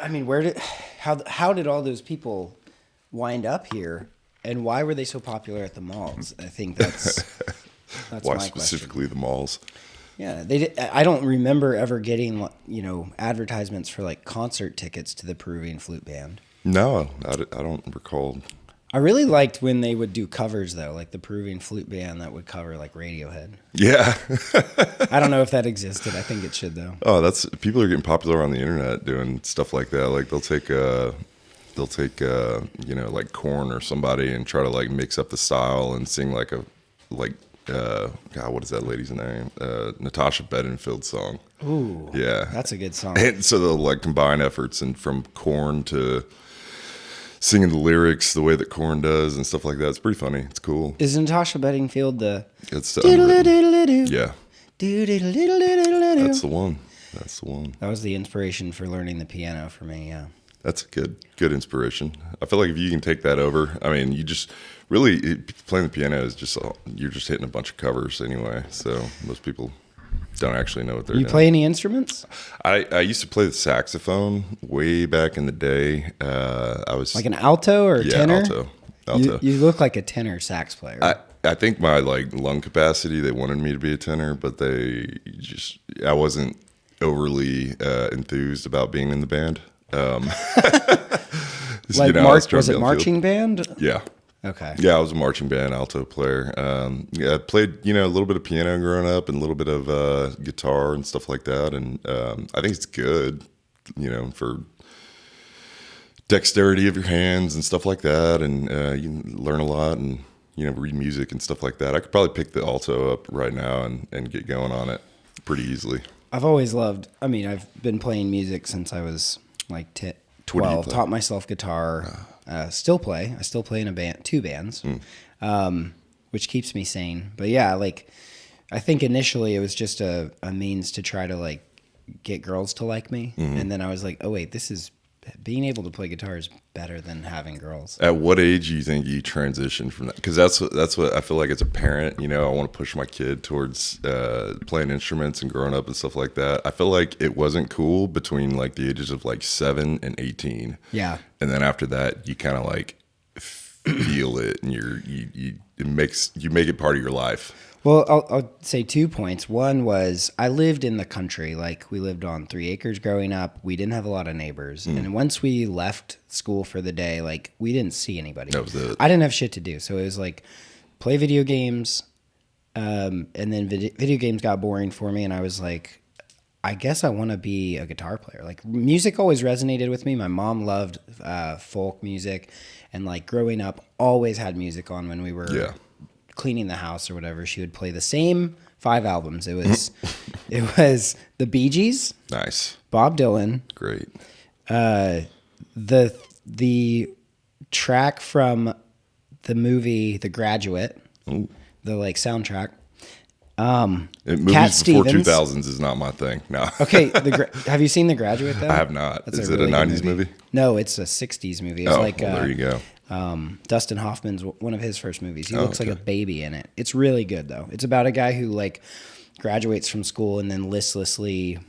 I mean, how did all those people wind up here, and why were they so popular at the malls? I think that's Why my specifically question. the malls? Yeah, they did. I don't remember ever getting, advertisements for like concert tickets to the Peruvian flute band. No, I don't recall. I really liked when they would do covers though, like the Peruvian flute band that would cover like Radiohead. Yeah. I don't know if that existed. I think it should though. Oh, people are getting popular on the internet doing stuff like that. Like they'll take like Korn or somebody and try to like mix up the style and sing God, what is that lady's name? Natasha Bedingfield song. Ooh, yeah, that's a good song. And so they'll like combine efforts and from Korn to singing the lyrics the way that Korn does and stuff like that. It's pretty funny. It's cool. Is Natasha Bedingfield the? It's the unwritten. Yeah. That's the one. That was the inspiration for learning the piano for me. Yeah. That's a good inspiration. I feel like if you can take that over, I mean, you just really playing the piano is just you're just hitting a bunch of covers anyway. So most people don't actually know what they're doing. You play any instruments? I used to play the saxophone way back in the day. I was like an alto or tenor? Alto. You look like a tenor sax player. I think my like lung capacity, they wanted me to be a tenor, but I wasn't overly enthused about being in the band. Like was it marching band? Yeah. Okay. Yeah, I was a marching band alto player. I played a little bit of piano growing up and a little bit of guitar and stuff like that. And I think it's good, for dexterity of your hands and stuff like that. And you learn a lot and read music and stuff like that. I could probably pick the alto up right now and get going on it pretty easily. I've always loved. I mean, I've been playing music since I was like 12. Taught myself guitar. Still play. I still play in a band, 2 bands, which keeps me sane. But yeah, like I think initially it was just a means to try to like get girls to like me, and then I was like, oh wait, being able to play guitar is better than having girls. At what age do you think you transitioned from that? Because that's what I feel like as a parent. I want to push my kid towards playing instruments and growing up and stuff like that. I feel like it wasn't cool between like the ages of like 7 and 18. Yeah, and then after that, you kind of like feel it, and you make it part of your life. Well, I'll say 2 points. One was I lived in the country. Like we lived on 3 acres growing up. We didn't have a lot of neighbors. And once we left school for the day, like we didn't see anybody. That was it. I didn't have shit to do. So it was like play video games. And then video games got boring for me. And I was like, I guess I want to be a guitar player. Like music always resonated with me. My mom loved folk music. And like growing up, always had music on when we were cleaning the house or whatever. She would play the same 5 albums. It was the Bee Gees, nice, Bob Dylan, great, the track from the movie The Graduate, Ooh. the like soundtrack. Movies Cat before Stevens. 2000s is not my thing. No. Okay, have you seen The Graduate though? I have not. That's is a it really a good 90s movie? No, it's a 60s movie. It's there you go. Dustin Hoffman's one of his first movies. He looks like a baby in it. It's really good though. It's about a guy who like graduates from school and then listlessly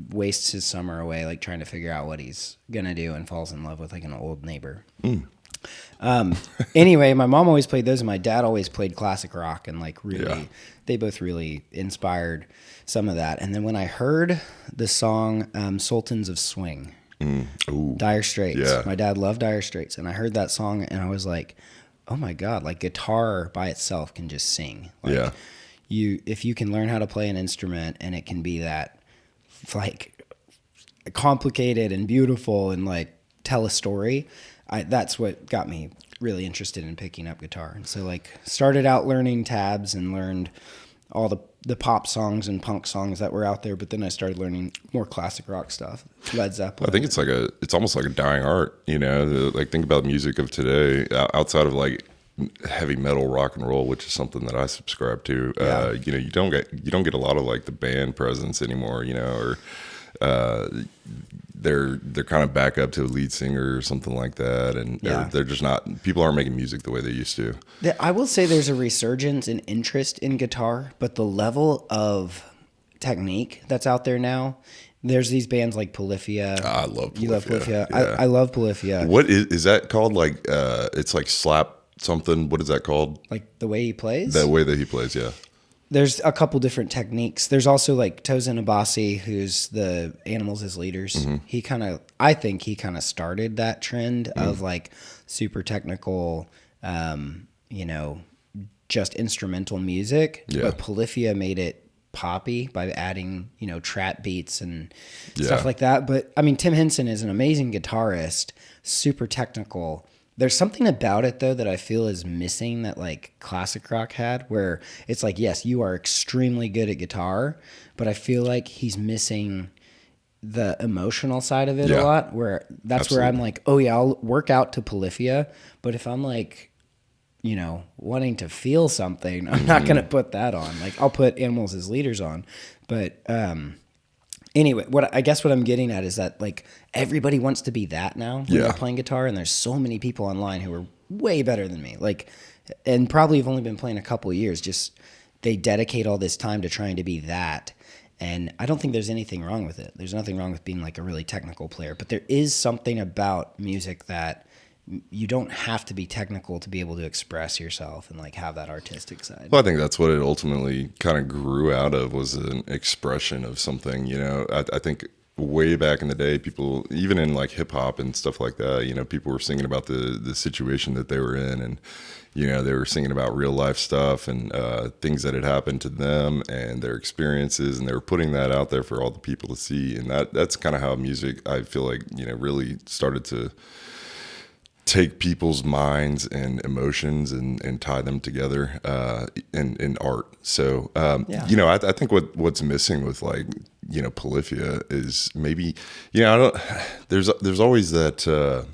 wastes his summer away like trying to figure out what he's gonna do and falls in love with like an old neighbor. Anyway, my mom always played those and my dad always played classic rock and like really they both really inspired some of that. And then when I heard the song Sultans of Swing, Dire Straits. Yeah. My dad loved Dire Straits, and I heard that song, and I was like, "Oh my god! Like guitar by itself can just sing. Like, if you can learn how to play an instrument, and it can be that like complicated and beautiful, and like tell a story. That's what got me really interested in picking up guitar. And so like started out learning tabs and learned all the pop songs and punk songs that were out there, but then I started learning more classic rock stuff, Led Zeppelin. I think it's almost like a dying art, like think about music of today outside of like heavy metal rock and roll, which is something that I subscribe to. You don't get a lot of like the band presence anymore, or they're kind of back up to a lead singer or something like that, and they're just not. People aren't making music the way they used to. I will say there's a resurgence in interest in guitar, but the level of technique that's out there now There's these bands like Polyphia. I love Polyphia. You love Polyphia. Yeah. I love Polyphia. What is that called? Like, it's like slap something. What is that called? Like the way he plays? The way that he plays, yeah. There's a couple different techniques. There's also like Tosin Abasi, who's the Animals as Leaders. Mm-hmm. I think he kind of started that trend of like super technical, just instrumental music. Yeah. But Polyphia made it poppy by adding, trap beats and stuff like that. But I mean, Tim Henson is an amazing guitarist, super technical. There's something about it though that I feel is missing that like classic rock had, where it's like, yes, you are extremely good at guitar, but I feel like he's missing the emotional side of it a lot, where that's Absolutely. Where I'm like, oh yeah, I'll work out to Polyphia, but if I'm like, wanting to feel something, I'm not going to put that on. Like I'll put Animals as Leaders on, but anyway, what I'm getting at is that like everybody wants to be that now when they're playing guitar, and there's so many people online who are way better than me, like, and probably have only been playing a couple of years. Just they dedicate all this time to trying to be that, and I don't think there's anything wrong with it. There's nothing wrong with being like a really technical player, but there is something about music that you don't have to be technical to be able to express yourself and like have that artistic side. Well, I think that's what it ultimately kind of grew out of, was an expression of something. I think way back in the day, people, even in like hip hop and stuff like that, people were singing about the situation that they were in, and they were singing about real life stuff and things that had happened to them and their experiences, and they were putting that out there for all the people to see. And that's kind of how music, I feel like, really started to take people's minds and emotions and tie them together in art. So, I think what's missing with like, Polyphia is maybe, there's always that,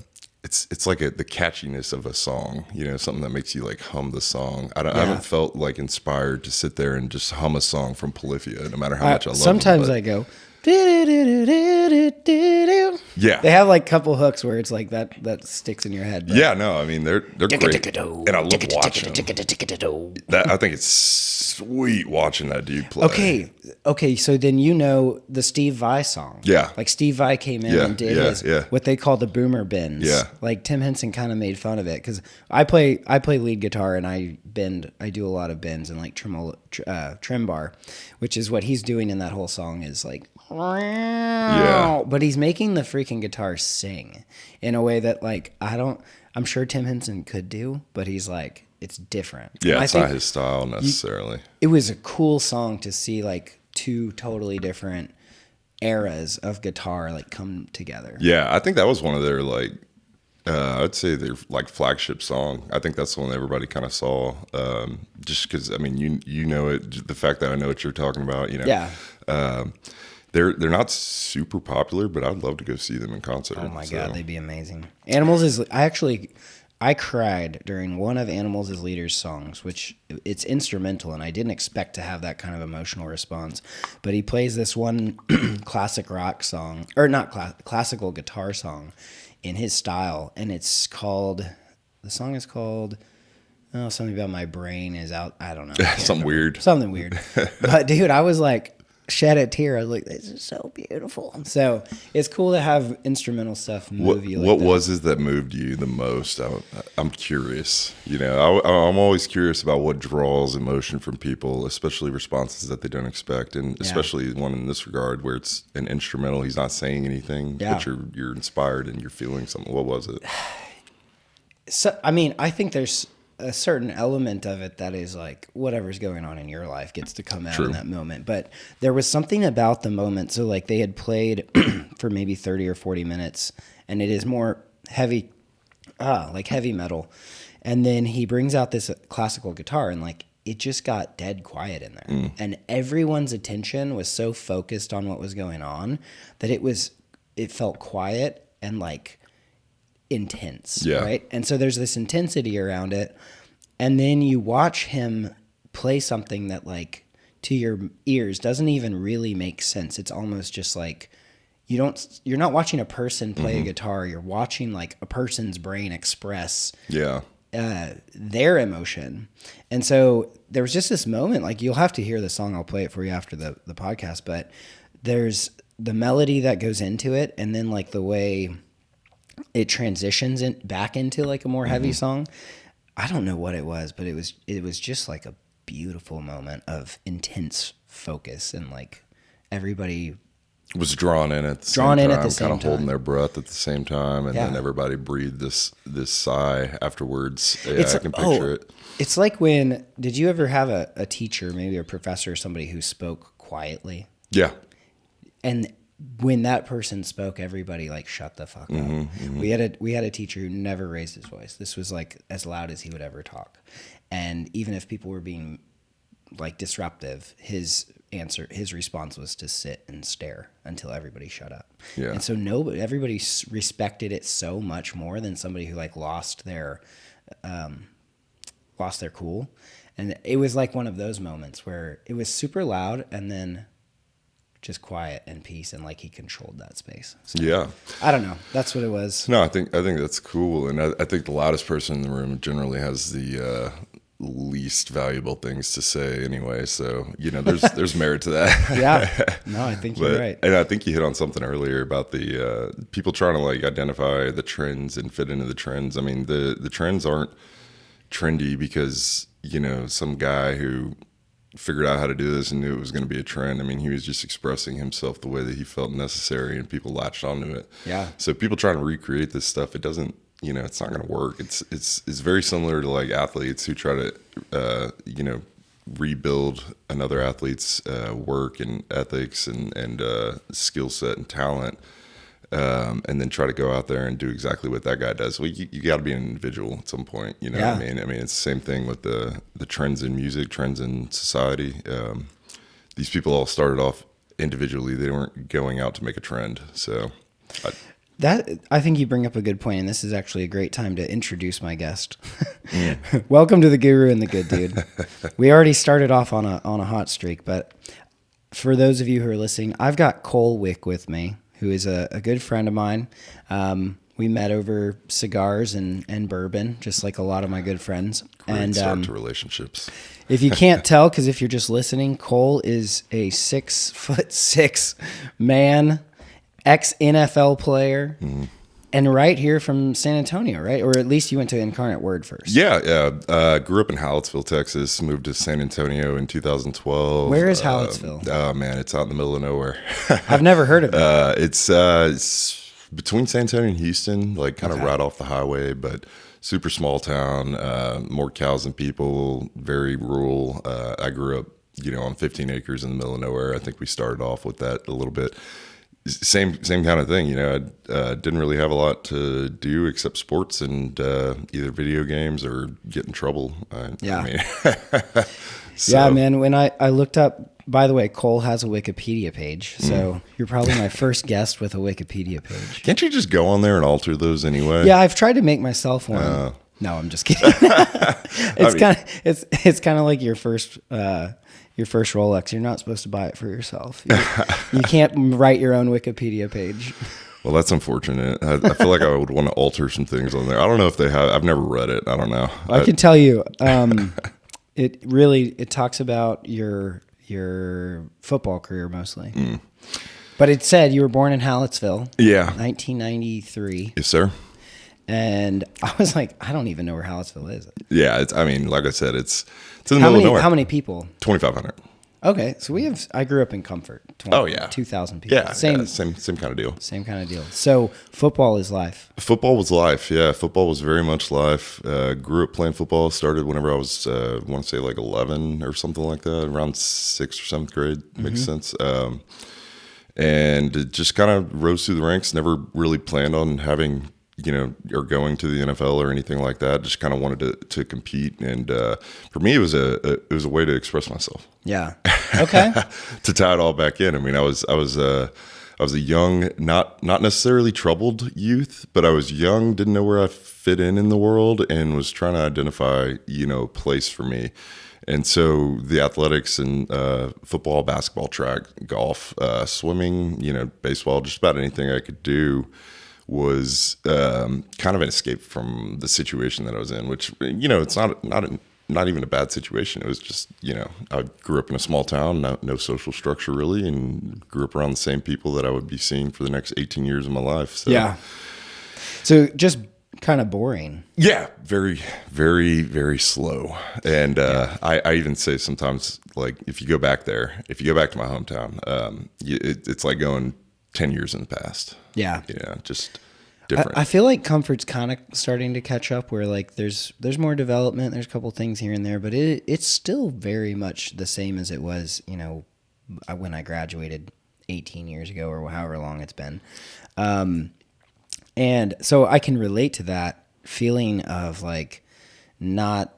it's like the catchiness of a song, something that makes you like hum the song. I haven't felt like inspired to sit there and just hum a song from Polyphia, no matter how much I love sometimes them. I go, yeah, they have like a couple hooks where it's like that sticks in your head. Yeah, no, I mean they're great, and I love watching them. I think it's sweet watching that dude play. Okay, so then the Steve Vai song. Yeah, like Steve Vai came in and did what they call the boomer bends. Yeah, like Tim Henson kind of made fun of it because I play lead guitar and I do a lot of bends and like trim bar, which is what he's doing in that whole song is like. Yeah, but he's making the freaking guitar sing in a way that like I'm sure Tim Henson could do, but he's like, it's different. Yeah, it's not his style necessarily. It was a cool song to see like two totally different eras of guitar like come together. Yeah, I think that was one of their like I'd say their like flagship song. I think that's the one that everybody kind of saw, just because I mean you know it, the fact that I know what you're talking about. Yeah. They're not super popular, but I'd love to go see them in concert. Oh my God, they'd be amazing. Animals is I cried during one of Animals as Leaders songs, which it's instrumental, and I didn't expect to have that kind of emotional response. But he plays this one classic rock song, or not classical guitar song, in his style, and the song is called. Oh, something about my brain is out. I don't know. Something weird. But dude, I was like. Shed a tear. I was like, this is so beautiful. So it's cool to have instrumental stuff move you. What was it that moved you the most? I'm curious. I'm always curious about what draws emotion from people, especially responses that they don't expect, and especially one in this regard where it's an instrumental. He's not saying anything, but you're inspired and you're feeling something. What was it? So I mean, I think there's a certain element of it that is like whatever's going on in your life gets to come out in that moment. But there was something about the moment. So like they had played for maybe 30 or 40 minutes and it is more heavy, like heavy metal. And then he brings out this classical guitar and like, it just got dead quiet in there. And everyone's attention was so focused on what was going on that it felt quiet and like, intense, right? And so there's this intensity around it, and then you watch him play something that like to your ears doesn't even really make sense. It's almost just like you're not watching a person play a guitar, you're watching like a person's brain express their emotion. And so there was just this moment, like you'll have to hear the song, I'll play it for you after the podcast, but there's the melody that goes into it, and then like the way it transitions back into like a more heavy song. I don't know what it was, but it was just like a beautiful moment of intense focus, and like everybody was drawn in at the same time, kind of holding their breath at the same time, and then everybody breathed this sigh afterwards. Yeah, I can picture it. It's like did you ever have a teacher, maybe a professor or somebody who spoke quietly? Yeah. And when that person spoke, everybody like shut the fuck up. We had a teacher who never raised his voice. This was like as loud as he would ever talk. And even if people were being like disruptive, his response was to sit and stare until everybody shut up. Yeah. And so everybody respected it so much more than somebody who like lost their cool. And it was like one of those moments where it was super loud and then just quiet and peace, and like he controlled that space. So, yeah. I don't know. That's what it was. No, I think that's cool. And I think the loudest person in the room generally has the least valuable things to say anyway. So, there's merit to that. Yeah. No, I think you're right. And I think you hit on something earlier about the people trying to like identify the trends and fit into the trends. I mean, the trends aren't trendy because, some guy who figured out how to do this and knew it was going to be a trend. I mean, he was just expressing himself the way that he felt necessary, and people latched onto it. Yeah. So people trying to recreate this stuff, it doesn't, it's not going to work. It's very similar to like athletes who try to, rebuild another athlete's work and ethics and skill set and talent. And then try to go out there and do exactly what that guy does. Well, you got to be an individual at some point, what I mean? I mean, it's the same thing with the trends in music, trends in society. These people all started off individually. They weren't going out to make a trend. So I think you bring up a good point, and this is actually a great time to introduce my guest. Welcome to the Guru and the Good Dude. We already started off on a hot streak, but for those of you who are listening, I've got Cole Wick with me, who is a good friend of mine. We met over cigars and bourbon, just like a lot of my good friends. Great start to relationships. If you can't tell, because if you're just listening, Cole is a 6'6" man, ex-NFL player, and right here from San Antonio, right? Or at least you went to Incarnate Word first. Yeah. Grew up in Hallettsville, Texas. Moved to San Antonio in 2012. Where is Hallettsville? Oh man, it's out in the middle of nowhere. I've never heard of it. It's between San Antonio and Houston, like kind of right off the highway, but super small town. More cows than people. Very rural. I grew up, on 15 acres in the middle of nowhere. I think we started off with that a little bit. Same kind of thing, I didn't really have a lot to do except sports and either video games or get in trouble. Yeah, So. Yeah, man. When I looked up, by the way, Cole has a Wikipedia page, so you're probably my first guest with a Wikipedia page. Can't you just go on there and alter those anyway? Yeah, I've tried to make myself one. No, I'm just kidding. It's kind of like your first Rolex. You're not supposed to buy it for yourself. You can't write your own Wikipedia page. Well, that's unfortunate. I feel like I would want to alter some things on there. I don't know if they have. I've never read it. I don't know. I can tell you. It talks about your football career mostly. But it said you were born in Hallettsville. Yeah. 1993. Yes, sir. And I was like, I don't even know where Hallettsville is. Yeah, like I said, it's in the middle of nowhere. How many people? 2,500. Okay, so I grew up in Comfort. 2,000 people. Yeah, same kind of deal. Same kind of deal. So football is life. Football was life. Yeah, football was very much life. Grew up playing football. Started whenever I was, I want to say like 11 or something like that, around 6th or 7th grade. Makes sense. And it just kind of rose through the ranks. Never really planned on having, or going to the NFL or anything like that. Just kind of wanted to compete. And for me, it was a way to express myself. Yeah. Okay. To tie it all back in. I mean, I was a young, not necessarily troubled youth, but I was young, didn't know where I fit in the world, and was trying to identify, a place for me. And so the athletics and football, basketball, track, golf, swimming, baseball, just about anything I could do was kind of an escape from the situation that I was in, which, it's not not even a bad situation. It was just, I grew up in a small town, no social structure really, and grew up around the same people that I would be seeing for the next 18 years of my life. So. Yeah. So just kind of boring. Yeah, very, very, very slow. And I even say sometimes, like, if you go back to my hometown, it's like going 10 years in the past. Yeah. Just different. I feel like Comfort's kind of starting to catch up where like there's more development. There's a couple things here and there, but it's still very much the same as it was, when I graduated 18 years ago or however long it's been. And so I can relate to that feeling of like not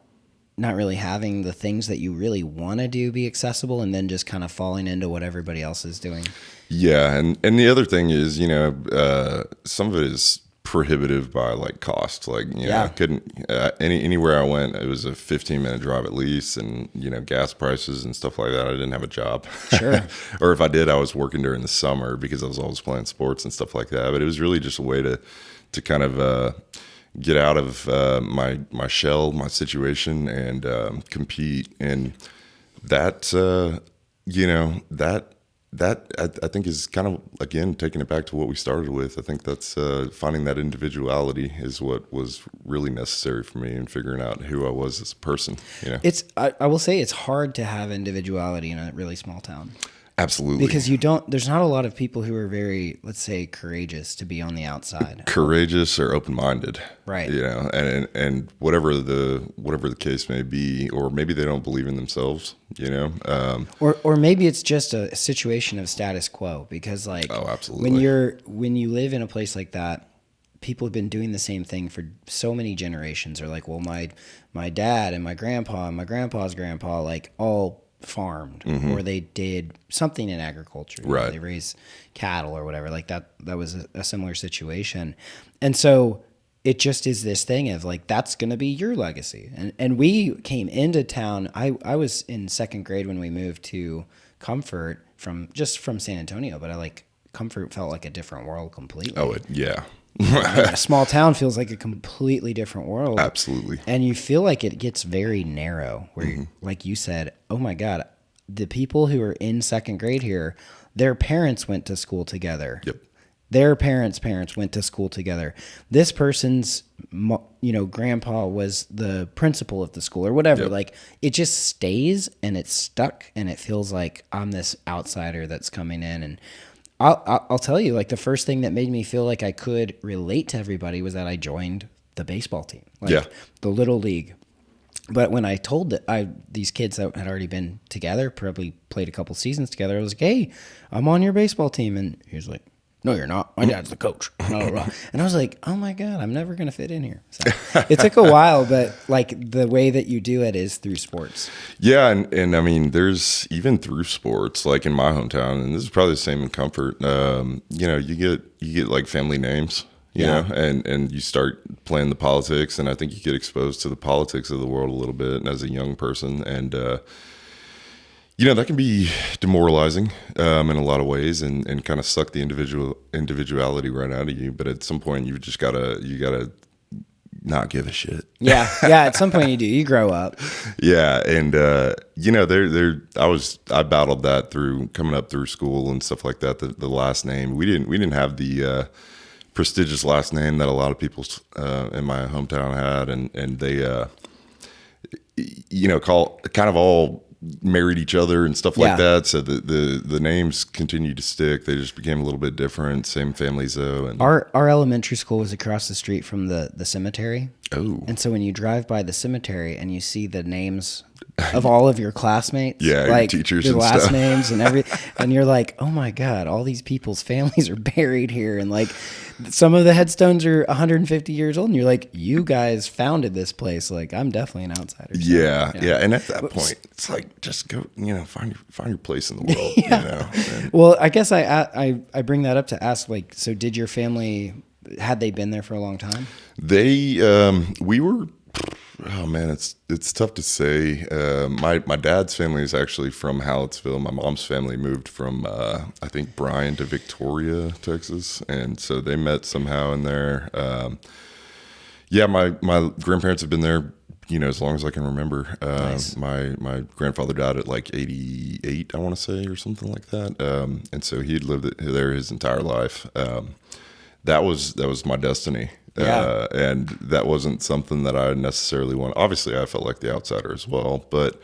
really having the things that you really want to do be accessible, and then just kind of falling into what everybody else is doing. Yeah. And the other thing is, some of it is prohibitive by like cost. Like, I couldn't, anywhere I went, it was a 15-minute drive at least. And, gas prices and stuff like that. I didn't have a job. Sure. Or if I did, I was working during the summer because I was always playing sports and stuff like that. But it was really just a way to kind of, get out of my shell, my situation, and compete. And that, that I think is kind of, again, taking it back to what we started with. I think that's finding that individuality is what was really necessary for me, and figuring out who I was as a person. I will say it's hard to have individuality in a really small town. Absolutely. Because there's not a lot of people who are very, let's say, courageous to be on the outside. Courageous or open-minded. Right. And whatever the case may be, or maybe they don't believe in themselves, Or maybe it's just a situation of status quo, because like, oh, absolutely. When you live in a place like that, people have been doing the same thing for so many generations. Or like, well, my dad and my grandpa and my grandpa's grandpa, like all farmed, or they did something in agriculture. Right. They raised cattle or whatever. Like that was a similar situation. And so it just is this thing of like, that's going to be your legacy. And we came into town. I was in second grade when we moved to Comfort from San Antonio, but Comfort felt like a different world completely. Oh, yeah. A small town feels like a completely different world. Absolutely. And you feel like it gets very narrow where, like you said, oh my God, the people who are in second grade here, their parents went to school together. Yep. Their parents' went to school together. This person's, grandpa was the principal of the school or whatever. Yep. Like it just stays and it's stuck, and it feels like I'm this outsider that's coming in. And I'll tell you, like the first thing that made me feel like I could relate to everybody was that I joined the baseball team, the little league. But when I told these kids that had already been together, probably played a couple seasons together, I was like, "Hey, I'm on your baseball team," and he was like, "No, you're not. My dad's the coach." Blah, blah, blah. And I was like, "Oh my God, I'm never gonna fit in here." So it took a while, but like the way that you do it is through sports. Yeah, and I mean, there's even through sports, like in my hometown, and this is probably the same in Comfort. You get like family names, you know, and you start playing the politics, and I think you get exposed to the politics of the world a little bit as a young person, and that can be demoralizing in a lot of ways, and kind of suck the individuality right out of you. But at some point, you gotta not give a shit. Yeah. At some point, you do. You grow up. Yeah, and I battled that through coming up through school and stuff like that. The last name, we didn't have the prestigious last name that a lot of people in my hometown had, and they kind of all married each other and stuff like that. So the names continued to stick. They just became a little bit different. Same families though. And our elementary school was across the street from the cemetery. Oh. And so when you drive by the cemetery and you see the names of all of your classmates, like your teachers, the and last stuff. names and everything, and you're like, oh my God, all these people's families are buried here, and like some of the headstones are 150 years old, and you're like, you guys founded this place. Like, I'm definitely an outsider. So, yeah. And at that point, it's like, just go, find your place in the world. Well, I guess I bring that up to ask, like, so did your family, had they been there for a long time? We were. Oh man, it's tough to say. My dad's family is actually from Hallettsville. My mom's family moved from I think Bryan to Victoria, Texas, and so they met somehow in there. My grandparents have been there as long as I can remember. Nice. My grandfather died at like 88, I want to say, or something like that. And so he'd lived there his entire life. That was my destiny. Yeah. And that wasn't something that I necessarily wanted. Obviously, I felt like the outsider as well, but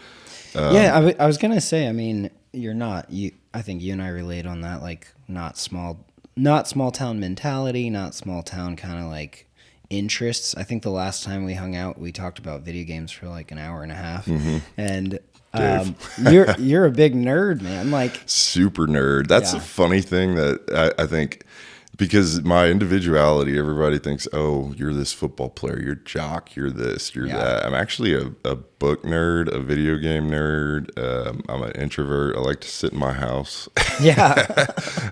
I was gonna say, I mean, you're not. I think you and I relate on that. Like, not small town mentality, not small town kind of like interests. I think the last time we hung out, we talked about video games for like an hour and a half, and you're a big nerd, man. Like, super nerd. That's a funny thing that I think. Because my individuality, everybody thinks, oh, you're this football player, you're jock, you're this, you're that. I'm actually a book nerd, a video game nerd. I'm an introvert. I like to sit in my house. Yeah.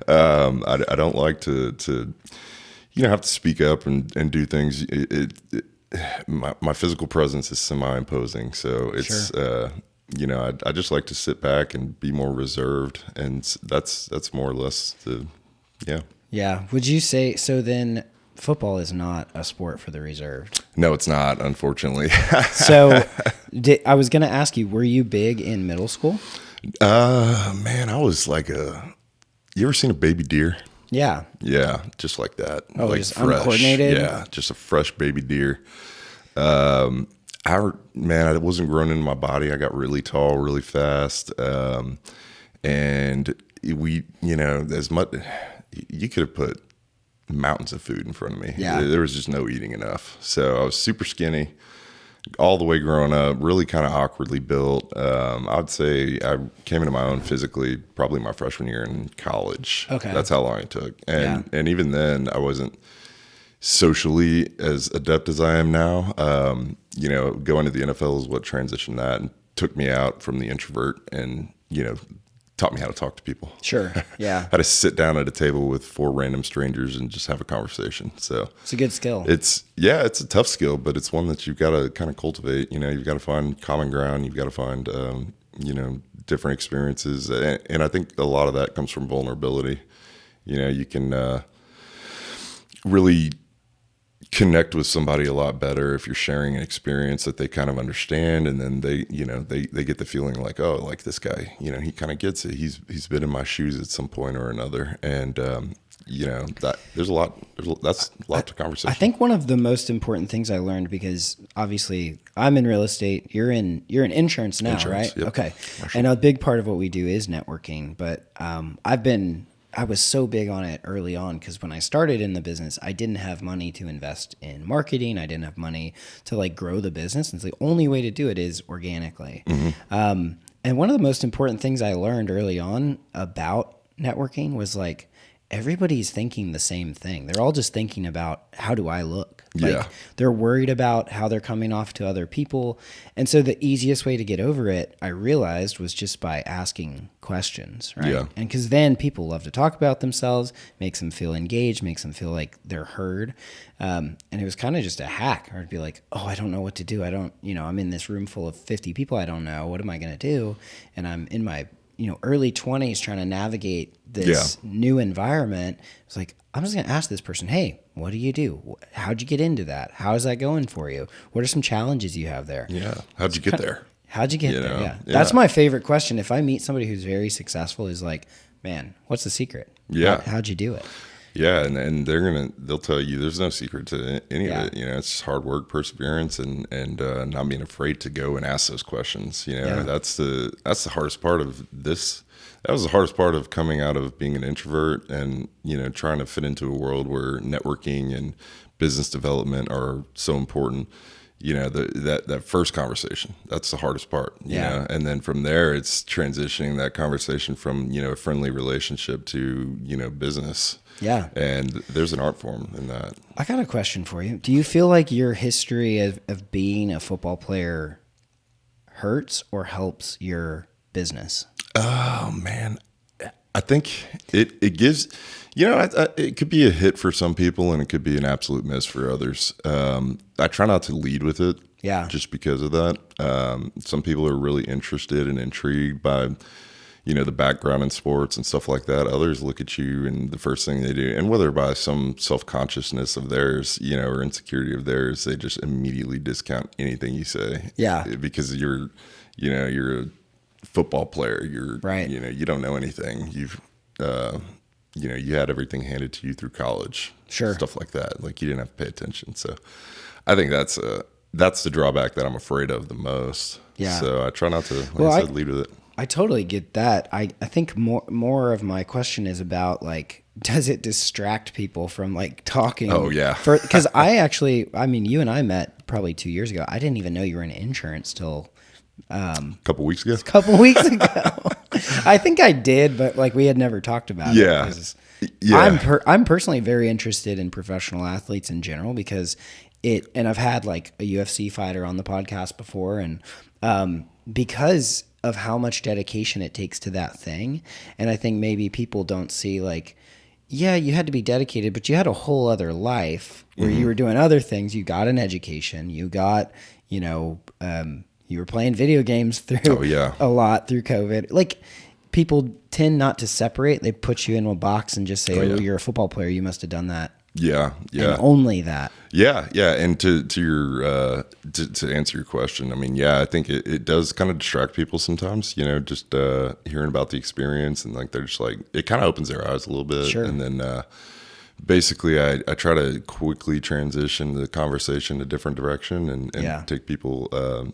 I don't like to have to speak up and do things. My physical presence is semi-imposing, so it's I just like to sit back and be more reserved, and that's more or less Yeah. Would you say so? Then football is not a sport for the reserved. No, it's not, unfortunately. So I was going to ask you, were you big in middle school? Man, I was like you ever seen a baby deer? Yeah. Yeah, just like that. Oh, like just fresh. uncoordinated? Yeah, just a fresh baby deer. It wasn't grown into my body. I got really tall, really fast. And we, as much... You could have put mountains of food in front of me. Yeah. There was just no eating enough. So I was super skinny all the way growing up, really kind of awkwardly built. I'd say I came into my own physically probably my freshman year in college. Okay. That's how long it took. And even then I wasn't socially as adept as I am now. Going to the NFL is what transitioned that and took me out from the introvert and, taught me how to talk to people. Sure. Yeah. How to sit down at a table with 4 random strangers and just have a conversation. So it's a good skill. It's a tough skill, but it's one that you've got to kind of cultivate. You've got to find common ground. You've got to find, different experiences. And I think a lot of that comes from vulnerability. You can really connect with somebody a lot better if you're sharing an experience that they kind of understand, and then they get the feeling like, oh, like this guy, he kind of gets it. He's been in my shoes at some point or another, and that there's a lot to conversation. I think one of the most important things I learned, because obviously I'm in real estate, you're in insurance now, right? Yep. Okay, sure. And a big part of what we do is networking, but I was so big on it early on because when I started in the business, I didn't have money to invest in marketing. I didn't have money to like grow the business. And the only way to do it is organically. And one of the most important things I learned early on about networking was like, everybody's thinking the same thing. They're all just thinking about, how do I look? Like, they're worried about how they're coming off to other people. And so the easiest way to get over it, I realized, was just by asking questions, right? Yeah. And because then people love to talk about themselves, makes them feel engaged, makes them feel like they're heard. And it was kind of just a hack. Or I'd be like, oh, I don't know what to do. I'm in this room full of 50 people I don't know. What am I going to do? And I'm in my early 20s trying to navigate this new environment. It's like, I'm just going to ask this person, hey, what do you do? How'd you get into that? How's that going for you? What are some challenges you have there? Yeah. How'd you get there? How'd you get there? Yeah. That's my favorite question. If I meet somebody who's very successful, is like, man, what's the secret? Yeah. How'd you do it? Yeah, and they'll tell you there's no secret to any of it. It's just hard work, perseverance, and not being afraid to go and ask those questions. That's the hardest part of this. That was the hardest part of coming out of being an introvert and trying to fit into a world where networking and business development are so important. That first conversation, that's the hardest part. And then from there, it's transitioning that conversation from a friendly relationship to business. Yeah. And there's an art form in that. I got a question for you. Do you feel like your history of being a football player hurts or helps your business? Oh, man. I think it gives, it could be a hit for some people and it could be an absolute miss for others. I try not to lead with it. Yeah. Just because of that. Some people are really interested and intrigued by, the background in sports and stuff like that. Others look at you and the first thing they do, and whether by some self-consciousness of theirs, or insecurity of theirs, they just immediately discount anything you say. Yeah. Because you're a football player. You're right. You don't know anything. You've, you had everything handed to you through college. Sure. Stuff like that. Like you didn't have to pay attention. So I think that's the drawback that I'm afraid of the most. Yeah. So I try not to, I said, lead with it. I totally get that. I think more of my question is about like, does it distract people from like talking? Oh yeah. Because you and I met probably 2 years ago. I didn't even know you were in insurance till a couple weeks ago. I think I did, but like we had never talked about it. Yeah. I'm personally very interested in professional athletes in general because and I've had like a UFC fighter on the podcast before, and because of how much dedication it takes to that thing. And I think maybe people don't see like, yeah, you had to be dedicated, but you had a whole other life where you were doing other things. You got an education, you got, you were playing video games through a lot through COVID. Like people tend not to separate. They put you in a box and just say, you're a football player. You must have done that. Yeah. And only that. Yeah. And to your to answer your question, I mean, I think it does kind of distract people sometimes. Just hearing about the experience, and like they're just like, it kind of opens their eyes a little bit. Sure. And then basically, I try to quickly transition the conversation a different direction and take people back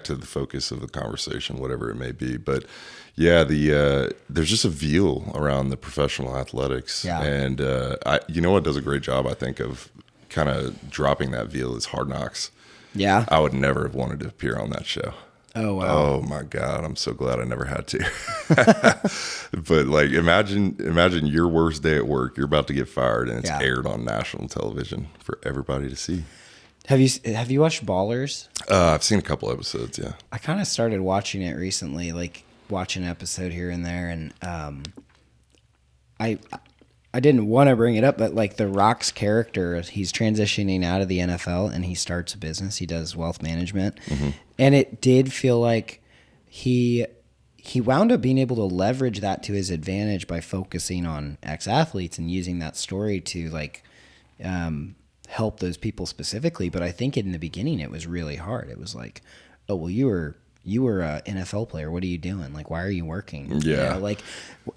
to the focus of the conversation, whatever it may be. But there's just a veil around the professional athletics. Yeah. And what does a great job, I think, of kind of dropping that veil is Hard Knocks. Yeah. I would never have wanted to appear on that show. Oh, wow. Oh my God. I'm so glad I never had to. But like, imagine your worst day at work. You're about to get fired and it's aired on national television for everybody to see. Have you watched Ballers? I've seen a couple episodes. Yeah. I kind of started watching it recently, like watch an episode here and there. And, I didn't want to bring it up, but like The Rock's character, he's transitioning out of the NFL and he starts a business. He does wealth management. Mm-hmm. And it did feel like he wound up being able to leverage that to his advantage by focusing on ex-athletes and using that story to like help those people specifically. But I think in the beginning it was really hard. It was like, oh, well, you were an NFL player. What are you doing? Like, why are you working? Yeah.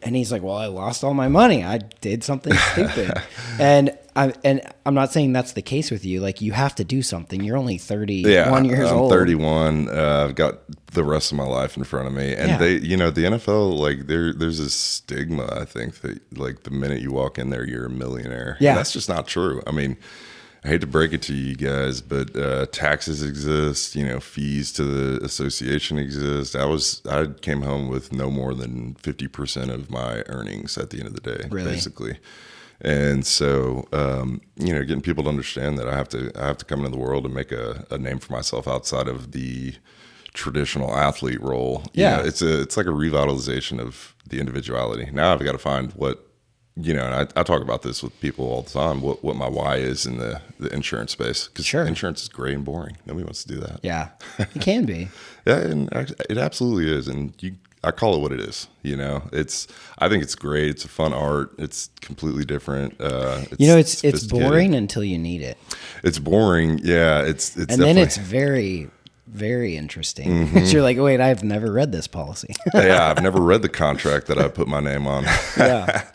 And he's like, well, I lost all my money. I did something stupid. And I'm not saying that's the case with you. Like, you have to do something. You're only 31 years old. I'm 31. I've got the rest of my life in front of me. And they, the NFL, like there's this stigma, I think, that like the minute you walk in there, you're a millionaire. Yeah. And that's just not true. I mean, I hate to break it to you guys, but taxes exist, fees to the association exist. I came home with no more than 50% of my earnings at the end of the day, basically. And so, getting people to understand that I have to come into the world and make a name for myself outside of the traditional athlete role. It's like a revitalization of the individuality. Now I've got to find what, and I talk about this with people all the time, what my why is in the insurance space. Because insurance is gray and boring. Nobody wants to do that. Yeah, it can be. Yeah, and it absolutely is. And I call it what it is. I think it's great. It's a fun art. It's completely different. It's boring until you need it. It's boring. Yeah, it's and then it's very, very interesting. Because you're like, wait, I've never read this policy. Yeah, I've never read the contract that I put my name on. Yeah.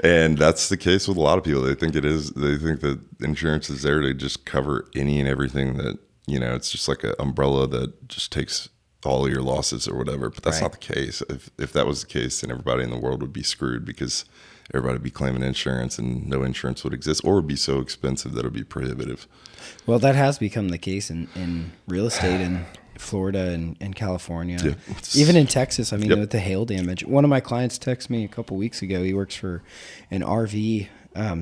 And that's the case with a lot of people. They think it is. They think that insurance is there to just cover any and everything that, it's just like an umbrella that just takes all of your losses or whatever. But that's not the case. If that was the case, then everybody in the world would be screwed because everybody would be claiming insurance and no insurance would exist, or it would be so expensive that it would be prohibitive. Well, that has become the case in real estate in Florida and California. Yeah. Even in Texas, with the hail damage. One of my clients texted me a couple weeks ago. He works for an RV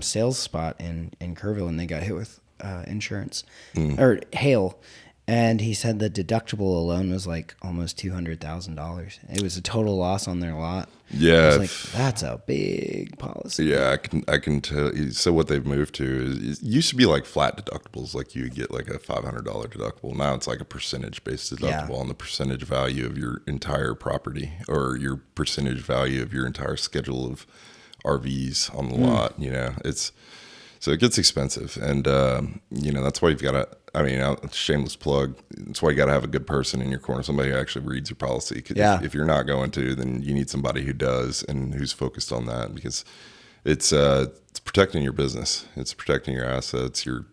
sales spot in Kerrville, and they got hit with insurance or hail. And he said the deductible alone was like almost $200,000. It was a total loss on their lot. Yeah, I was like, that's a big policy. Yeah, I can tell you. So what they've moved to is it used to be like flat deductibles, like you would get like a $500 deductible. Now it's like a percentage based deductible on the percentage value of your entire property or your percentage value of your entire schedule of RVs on the lot. You know, so it gets expensive, and you know, that's why you've got to. I mean, shameless plug. That's why you got to have a good person in your corner, somebody who actually reads your policy. 'Cause if you're not going to, then you need somebody who does and who's focused on that, because it's protecting your business, it's protecting your assets, your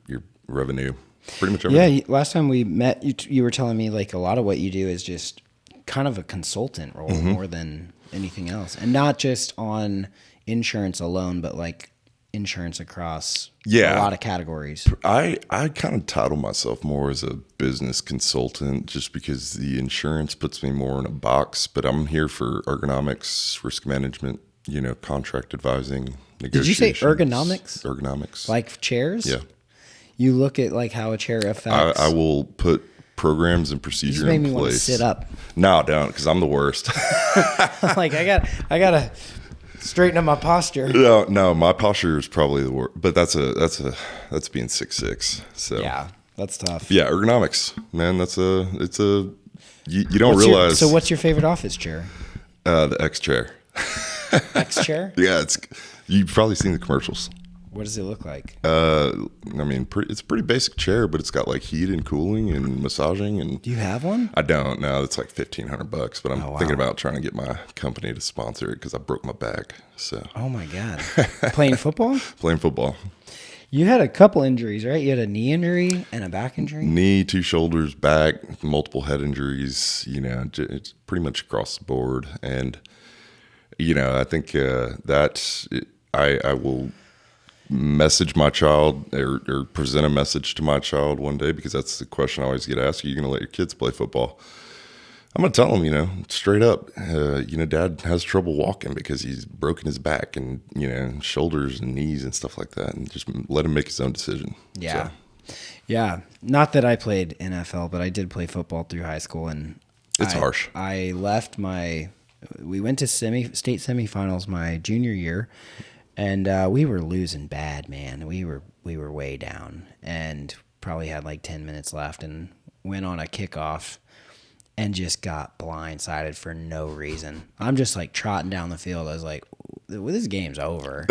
revenue, pretty much everything. Yeah, last time we met, you were telling me like a lot of what you do is just kind of a consultant role more than anything else, and not just on insurance alone, but like insurance across a lot of categories. I kind of title myself more as a business consultant just because the insurance puts me more in a box, but I'm here for ergonomics, risk management, you know, contract advising, negotiations. Did you say ergonomics? Ergonomics. Like chairs? Yeah. You look at like how a chair affects. I will put programs and procedure made in me place. Want to sit up. No, don't, because I'm the worst. Like I gotta straighten up my posture. No, my posture is probably the worst, but that's being 6'6". So yeah, that's tough. Yeah, ergonomics, man. You don't realize. So what's your favorite office chair? The X chair. X chair? Yeah, you've probably seen the commercials. What does it look like? I mean, it's a pretty basic chair, but it's got like heat and cooling and massaging. And do you have one? I don't. No, it's like $1,500, but I'm thinking about trying to get my company to sponsor it because I broke my back. So. Oh my God! Playing football? Playing football. You had a couple injuries, right? You had a knee injury and a back injury. Knee, 2 shoulders, back, multiple head injuries. You know, it's pretty much across the board. And you know, I think I will message my child or present a message to my child one day, because that's the question I always get asked: are you going to let your kids play football? I'm going to tell them, you know, straight up, you know, Dad has trouble walking because he's broken his back and, you know, shoulders and knees and stuff like that, and just let him make his own decision. Yeah. So. Yeah. Not that I played NFL, but I did play football through high school, and it's harsh. I left we went to state semifinals my junior year. And we were losing bad, man. We were way down, and probably had like 10 minutes left, and went on a kickoff and just got blindsided for no reason. I'm just like trotting down the field. I was like, well, this game's over.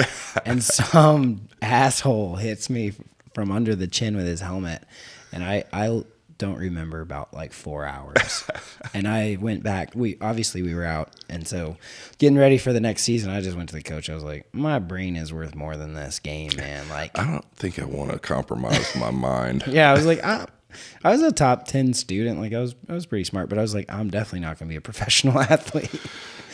And some asshole hits me from under the chin with his helmet, and I don't remember about like 4 hours. And I went back. We were out, and so getting ready for the next season, I just went to the coach. I was like, my brain is worth more than this game, man. Like, I don't think I want to compromise my mind. Yeah, I was like, I was a top 10 student. Like I was pretty smart, but I was like, I'm definitely not going to be a professional athlete.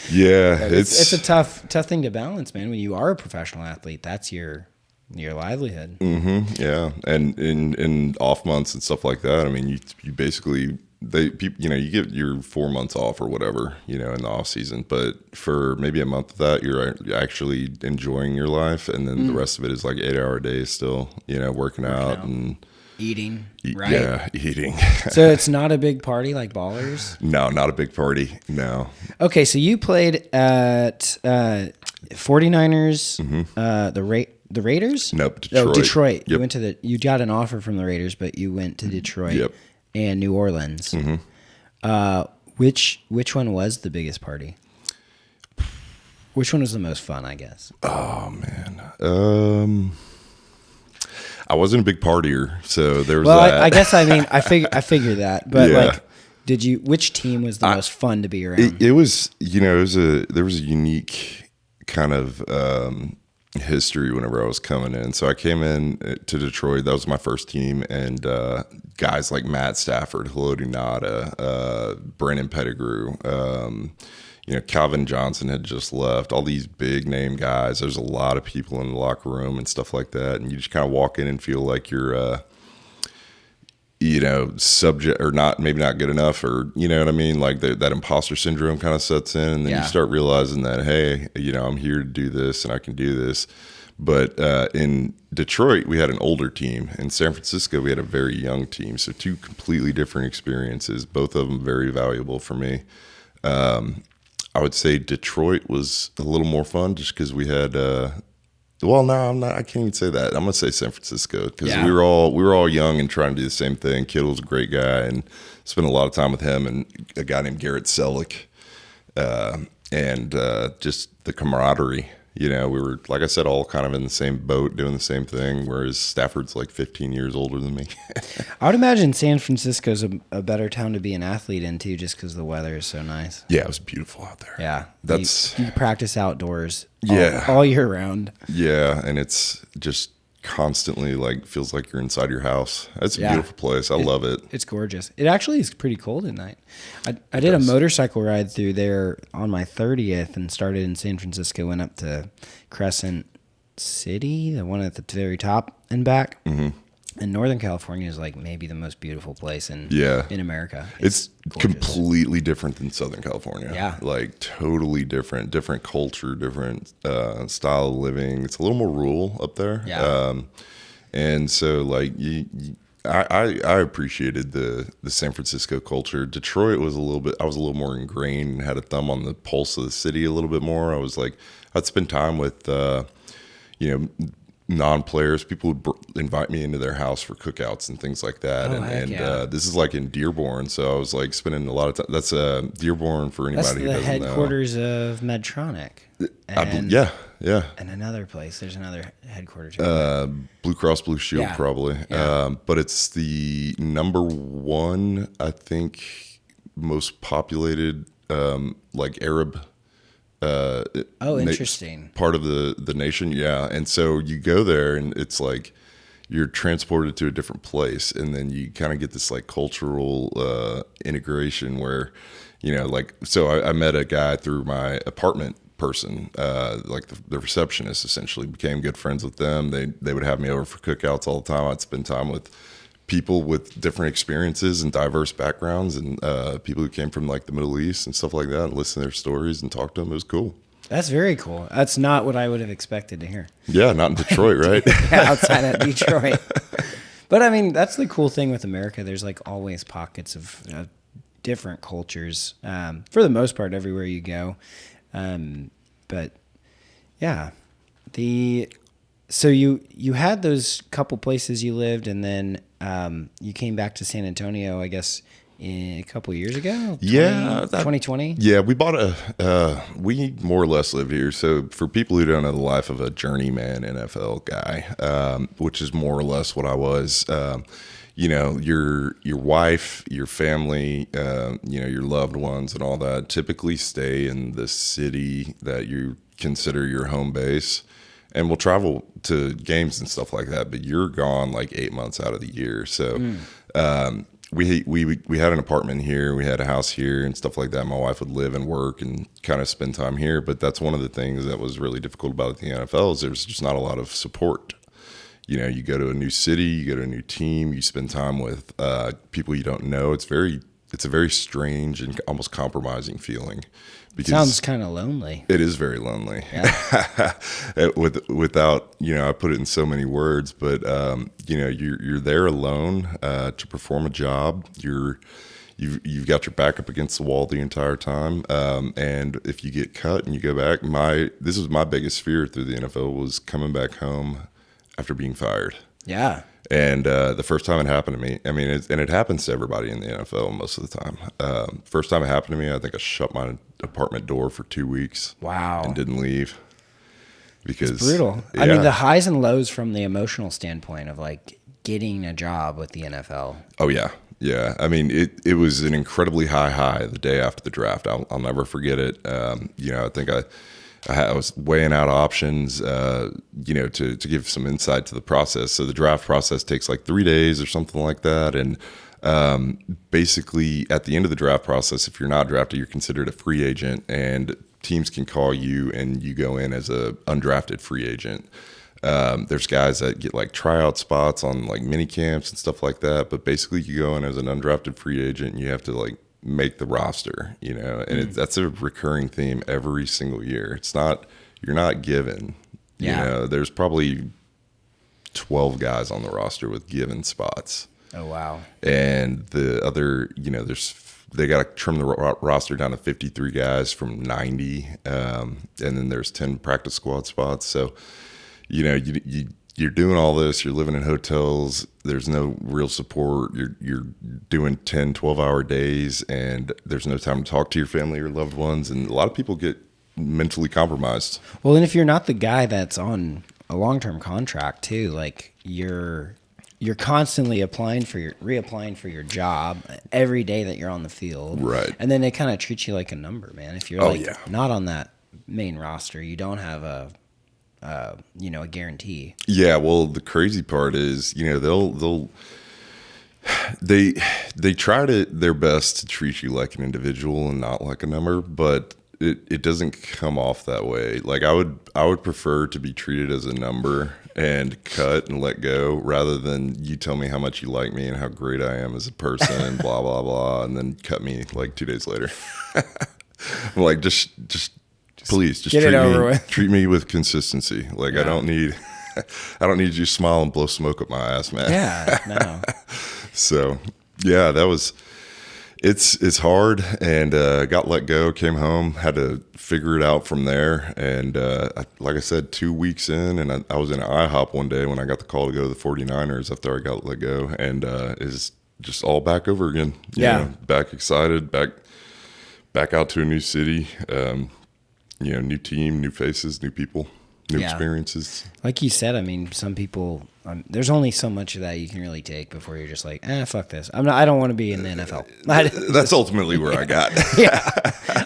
Yeah, it's a tough thing to balance, man. When you are a professional athlete, that's your livelihood. Mm-hmm, yeah, and in off months and stuff like that, I mean, you basically you know, you get your 4 months off or whatever, you know, in the off season, but for maybe a month of that, you're actually enjoying your life, and then the rest of it is like 8-hour days still, you know, working out and eating, right? Yeah, eating. So it's not a big party like Ballers? No, not a big party. No. Okay, so you played at 49ers, the Raiders? Nope, Detroit. Oh, Detroit. Yep. You got an offer from the Raiders, but you went to Detroit and New Orleans. Mm-hmm. Which one was the biggest party? Which one was the most fun, I guess? Oh man. I wasn't a big partier, so there was that. I guess I figured that, but like, which team was the most fun to be around? It was, you know, there was a unique kind of history whenever I was coming in. So I came in to Detroit. That was my first team, and guys like Matt Stafford, Haloti Ngata, Brandon Pettigrew, you know, Calvin Johnson had just left. All these big name guys. There's a lot of people in the locker room and stuff like that, and you just kind of walk in and feel like you're you know, subject or not, maybe not good enough, or, you know what I mean? Like that imposter syndrome kind of sets in, and then you start realizing that, hey, you know, I'm here to do this and I can do this. But in Detroit, we had an older team. In San Francisco, we had a very young team. So two completely different experiences, both of them very valuable for me. I would say Detroit was a little more fun just because we had well, no, I'm not. I can't even say that. I'm gonna say San Francisco because we were all young and trying to do the same thing. Kittle's a great guy, and spent a lot of time with him and a guy named Garrett Selleck, and just the camaraderie. You know, we were, like I said, all kind of in the same boat, doing the same thing. Whereas Stafford's like 15 years older than me. I would imagine San Francisco's a better town to be an athlete in too, just because the weather is so nice. Yeah, it was beautiful out there. Yeah, that's you practice outdoors. Yeah, all year round. Yeah, and it's just constantly like feels like you're inside your house. It's a beautiful place. I love it. It's gorgeous. It actually is pretty cold at night. I did a motorcycle ride through there on my 30th and started in San Francisco, went up to Crescent City, the one at the very top and back. Mm-hmm. And Northern California is like maybe the most beautiful place in America. It's completely different than Southern California. Yeah. Like totally different culture, different style of living. It's a little more rural up there. Yeah. And so like I appreciated the San Francisco culture. Detroit was I was a little more ingrained and had a thumb on the pulse of the city a little bit more. I was like, I'd spend time with, non-players. People would invite me into their house for cookouts and things like that. This is like in Dearborn, so I was like spending a lot of time. That's Dearborn for anybody who doesn't know. That's the headquarters of Medtronic. And another place. There's another headquarters. Blue Cross Blue Shield, probably. Yeah. But it's the number one, I think, most populated like Arab interesting. Part of the nation. Yeah. And so you go there and it's like you're transported to a different place, and then you kind of get this like cultural integration where, so I met a guy through my apartment person, like the receptionist, essentially became good friends with them. They would have me over for cookouts all the time. I'd spend time with people with different experiences and diverse backgrounds, and people who came from like the Middle East and stuff like that, and listen to their stories and talk to them. It was cool. That's very cool. That's not what I would have expected to hear. Yeah, not in Detroit, right? Outside of Detroit. But I mean, that's the cool thing with America. There's like always pockets of different cultures, for the most part, everywhere you go. But yeah, so you had those couple places you lived, and then you came back to San Antonio, I guess, a couple years ago. 2020. Yeah, we bought we more or less lived here. So for people who don't know the life of a journeyman NFL guy, which is more or less what I was, your wife, your family, your loved ones and all that typically stay in the city that you consider your home base. And we'll travel to games and stuff like that, but you're gone like 8 months out of the year. So we had an apartment here, we had a house here and stuff like that. My wife would live and work and kind of spend time here. But that's one of the things that was really difficult about the NFL is there's just not a lot of support. You go to a new city, you go to a new team, you spend time with people you don't know. It's a very strange and almost compromising feeling. Because sounds kind of lonely. It is very lonely. Yeah. Without, I put it in so many words, but you're there alone to perform a job. You've got your back up against the wall the entire time. And if you get cut and you go back, this was my biggest fear through the NFL was coming back home after being fired. Yeah. And the first time it happened to me, it happens to everybody in the NFL most of the time. First time it happened to me, I think I shut my apartment door for 2 weeks. Wow. And didn't leave. Because it's brutal. Yeah. I mean, the highs and lows from the emotional standpoint of like getting a job with the NFL. Oh, yeah. Yeah. I mean, it was an incredibly high the day after the draft. I'll never forget it. I think I was weighing out options, to give some insight to the process. So the draft process takes like 3 days or something like that. And basically at the end of the draft process, if you're not drafted, you're considered a free agent, and teams can call you and you go in as a undrafted free agent. There's guys that get like tryout spots on like mini camps and stuff like that. But basically you go in as an undrafted free agent and you have to like make the roster, and that's a recurring theme every single year. You're not given You know, there's probably 12 guys on the roster with given spots. Oh, wow. And the other, you know, they got to trim the roster down to 53 guys from 90. And then there's 10 practice squad spots. So, you know, you're doing all this, you're living in hotels, there's no real support, you're doing 10, 12-hour days, and there's no time to talk to your family or loved ones, and a lot of people get mentally compromised. Well, and if you're not the guy that's on a long-term contract too, like you're constantly reapplying for your job every day that you're on the field. Right. And then they kind of treat you like a number, man. If you're not on that main roster, you don't have a guarantee. Yeah, well, the crazy part is, you know, they try their best to treat you like an individual and not like a number, but it doesn't come off that way. Like I would prefer to be treated as a number and cut and let go, rather than you tell me how much you like me and how great I am as a person and blah blah blah, and then cut me like 2 days later. I'm like, just please, just treat me with consistency. Like, I don't need you to smile and blow smoke up my ass, man. Yeah, no. So, yeah, it's hard, and got let go, came home, had to figure it out from there. And like I said, 2 weeks in, and I was in IHOP one day when I got the call to go to the 49ers after I got let go, and it's just all back over again. You know, back excited, back out to a new city. You know, new team, new faces, new people, new experiences. Like you said, I mean, some people, there's only so much of that you can really take before you're just like, fuck this. I don't want to be in the NFL. That's ultimately where I got. Yeah.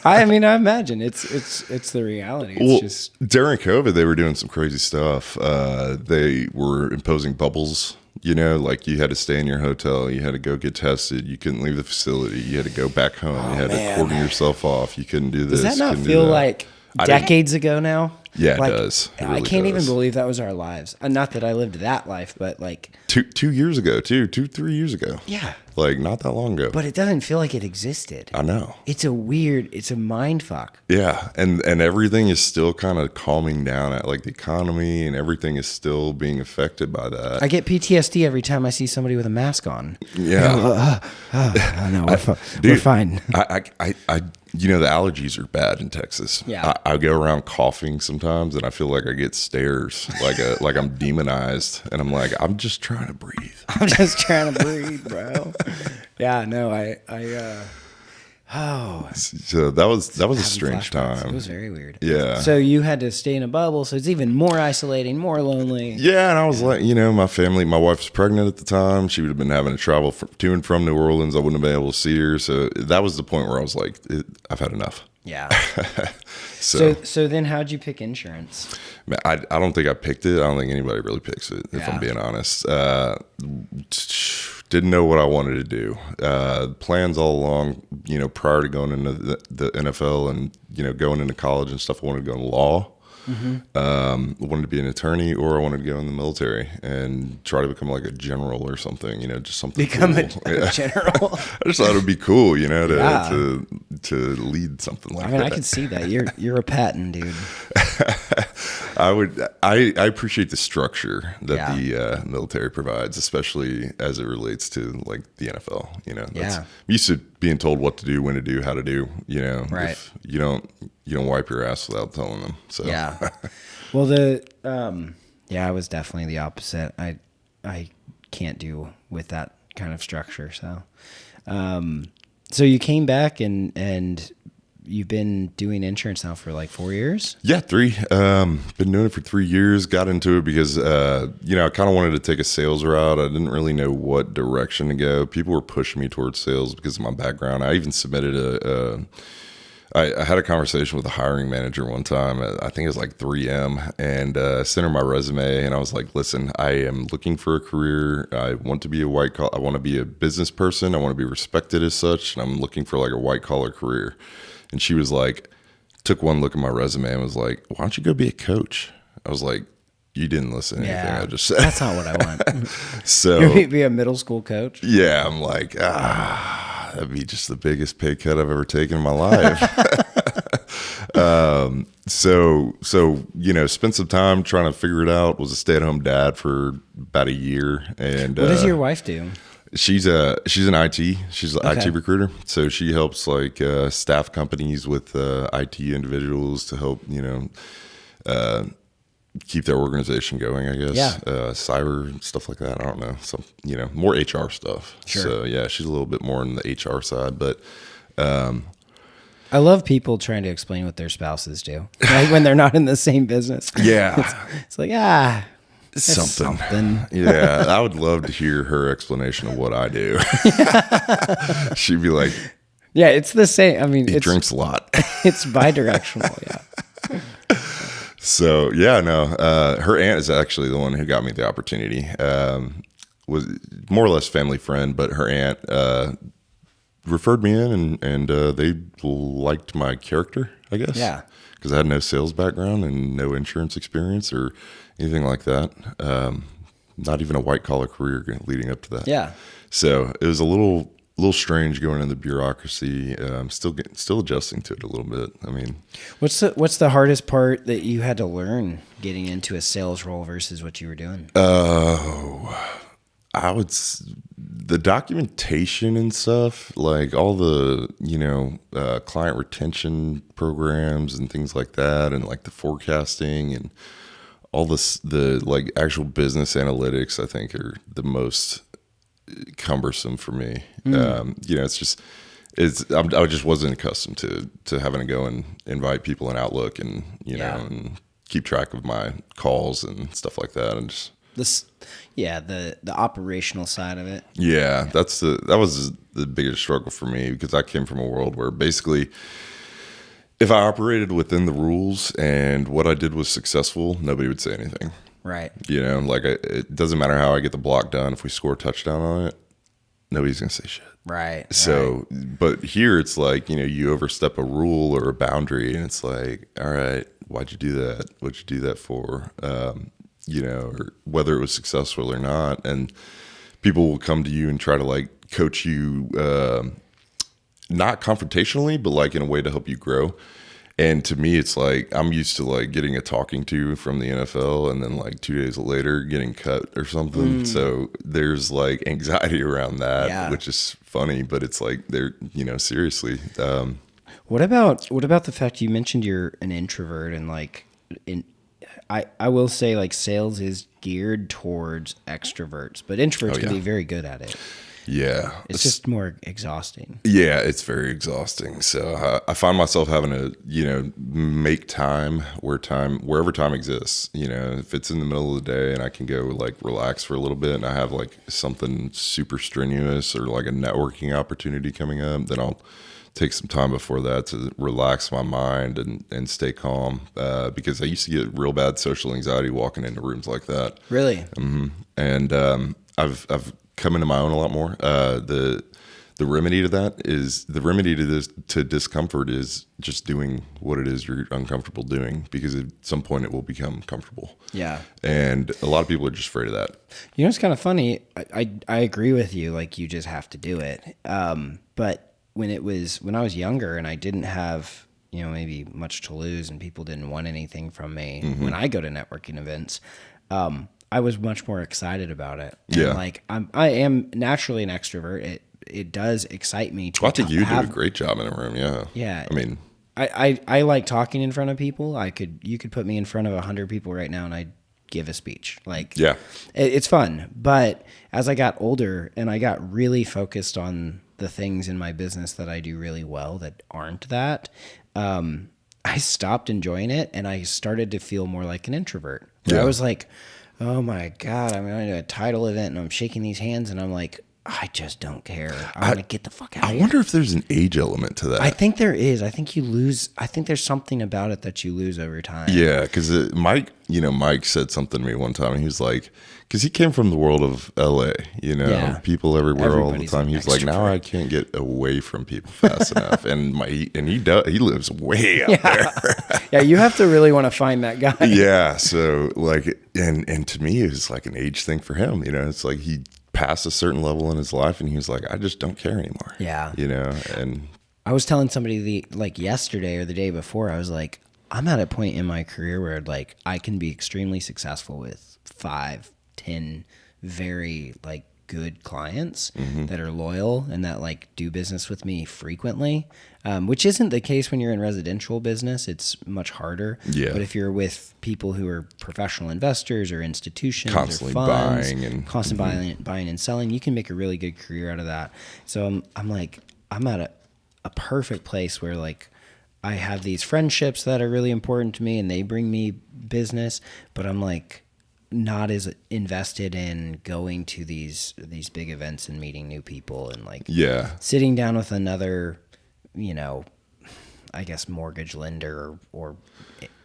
I mean, I imagine it's the reality. It's just during COVID, they were doing some crazy stuff. They were imposing bubbles. You know, like you had to stay in your hotel, you had to go get tested, you couldn't leave the facility, you had to go back home, you had to cordon yourself off, you couldn't do this. Does that not feel like decades ago now? Yeah, like, it does. It really I can't does. even believe that was our lives. Not that I lived that life, but like 2 years ago, 3 years ago. Yeah. Like not that long ago. But it doesn't feel like it existed. I know. It's a mind fuck. Yeah. And everything is still kind of calming down at like the economy, and everything is still being affected by that. I get PTSD every time I see somebody with a mask on. Yeah. No, we're fine. I you know, the allergies are bad in Texas. Yeah. I go around coughing sometimes, and I feel like I get stares, like I'm demonized, and I'm like, I'm just trying to breathe. I'm just trying to breathe, bro. Yeah, no, So that was a strange flashbacks. time. It was very weird. Yeah. So you had to stay in a bubble, so it's even more isolating, more lonely. Yeah, and I was like, you know, my wife was pregnant at the time. She would have been having to travel to and from New Orleans. I wouldn't have been able to see her. So that was the point where I was like, I've had enough. Yeah. So then how'd you pick insurance? Man, I don't think I picked it. I don't think anybody really picks it, if I'm being honest. Didn't know what I wanted to do. Plans all along, you know, prior to going into the NFL and, you know, going into college and stuff, I wanted to go into law. Mm-hmm. Wanted to be an attorney, or I wanted to go in the military and try to become like a general or something, you know, just something Become cool. a general. I just thought it would be cool, you know, to lead something like that. I mean, I can see that. You're a Patton, dude. I appreciate the structure that the military provides, especially as it relates to like the NFL. You know, I'm used to being told what to do, when to do, how to do. You know, right. If you don't wipe your ass without telling them. So yeah. Well, I was definitely the opposite. I can't do with that kind of structure. So, so you came back and you've been doing insurance now for like 4 years? Yeah, 3. Been doing it for 3 years. Got into it because, I kind of wanted to take a sales route. I didn't really know what direction to go. People were pushing me towards sales because of my background. I even submitted I had a conversation with a hiring manager one time. I think it was like 3M, and sent her my resume. And I was like, listen, I am looking for a career. I want to be I want to be a business person. I want to be respected as such. And I'm looking for like a white collar career. And she was like, took one look at my resume and was like, why don't you go be a coach? I was like, you didn't listen to anything I just said. That's not what I want. So you'll be a middle school coach? Yeah, I'm like, that'd be just the biggest pay cut I've ever taken in my life. So spent some time trying to figure it out. Was a stay-at-home dad for about a year. And what does your wife do? She's an IT. She's an IT recruiter. So she helps like staff companies with IT individuals to help keep their organization going, I guess. Yeah. Cyber stuff like that. I don't know. Some more HR stuff. Sure. So yeah, she's a little bit more on the HR side, but. I love people trying to explain what their spouses do, right? When they're not in the same business. Yeah. It's like, it's something. Yeah. I would love to hear her explanation of what I do. She'd be like, yeah, it's the same. I mean, he drinks a lot. It's bi-directional. Yeah. So yeah, no, her aunt is actually the one who got me the opportunity. Was more or less family friend, but her aunt, referred me in and they liked my character, I guess. Yeah. Because I had no sales background and no insurance experience or anything like that. Not even a white collar career leading up to that. Yeah. So it was a little strange going in the bureaucracy. Still adjusting to it a little bit. I mean, what's the hardest part that you had to learn getting into a sales role versus what you were doing? The documentation and stuff, like all the, client retention programs and things like that, and like the forecasting and all the like actual business analytics, I think are the most cumbersome for me. I just wasn't accustomed to having to go and invite people in Outlook and, and keep track of my calls and stuff like that. And just, the operational side of it. Yeah, that was the biggest struggle for me, because I came from a world where basically if I operated within the rules and what I did was successful, nobody would say anything. Right. Like it doesn't matter how I get the block done. If we score a touchdown on it, nobody's going to say shit. Right. So, But here it's like, you overstep a rule or a boundary and it's like, all right, why'd you do that? What'd you do that for? Or whether it was successful or not. And people will come to you and try to like coach you, not confrontationally, but like in a way to help you grow. And to me, it's like, I'm used to like getting a talking to from the NFL and then like 2 days later getting cut or something. So there's like anxiety around that, which is funny, but it's like they're, seriously. What about the fact you mentioned you're an introvert and like I will say like sales is geared towards extroverts, but introverts can be very good at it. Yeah. It's just more exhausting. Yeah, it's very exhausting. So I find myself having to, make time wherever time exists. If it's in the middle of the day and I can go like relax for a little bit and I have like something super strenuous or like a networking opportunity coming up, then I'll take some time before that to relax my mind and stay calm, because I used to get real bad social anxiety walking into rooms like that. Really? Mm-hmm. And I've come into my own a lot more. The remedy to that is to discomfort is just doing what it is you're uncomfortable doing, because at some point it will become comfortable. Yeah. And a lot of people are just afraid of that. It's kind of funny. I agree with you. Like you just have to do it. But when I was younger and I didn't have, maybe much to lose and people didn't want anything from me, when I go to networking events, I was much more excited about it. And like I am naturally an extrovert. It does excite me to I think you do a great job in a room. Yeah. Yeah. I mean, I like talking in front of people. You could put me in front of 100 people right now and I'd give a speech. Like, it's fun. But as I got older and I got really focused on the things in my business that I do really well that aren't that, I stopped enjoying it and I started to feel more like an introvert. I was like, oh my God, I'm going to a title event and I'm shaking these hands and I'm like, I just don't care. I want to get the fuck out of here. I wonder if there's an age element to that. I think there is. I think there's something about it that you lose over time. Yeah, because Mike said something to me one time and he was like, because he came from the world of LA, people everywhere all the time. He's like, now I can't get away from people fast enough. And he lives way out there. Yeah, you have to really want to find that guy. Yeah, so like, and to me, it's like an age thing for him. It's like he passed a certain level in his life and he was like, I just don't care anymore. Yeah. And I was telling somebody like yesterday or the day before, I was like, I'm at a point in my career where like I can be extremely successful with 5, 10 very like good clients that are loyal and that like do business with me frequently, which isn't the case when you're in residential business. It's much harder. Yeah. But if you're with people who are professional investors or institutions Constantly or funds, buying and constantly buying and selling, you can make a really good career out of that. So I'm at a perfect place where like I have these friendships that are really important to me and they bring me business, but I'm like not as invested in going to these big events and meeting new people and like sitting down with another, I guess mortgage lender or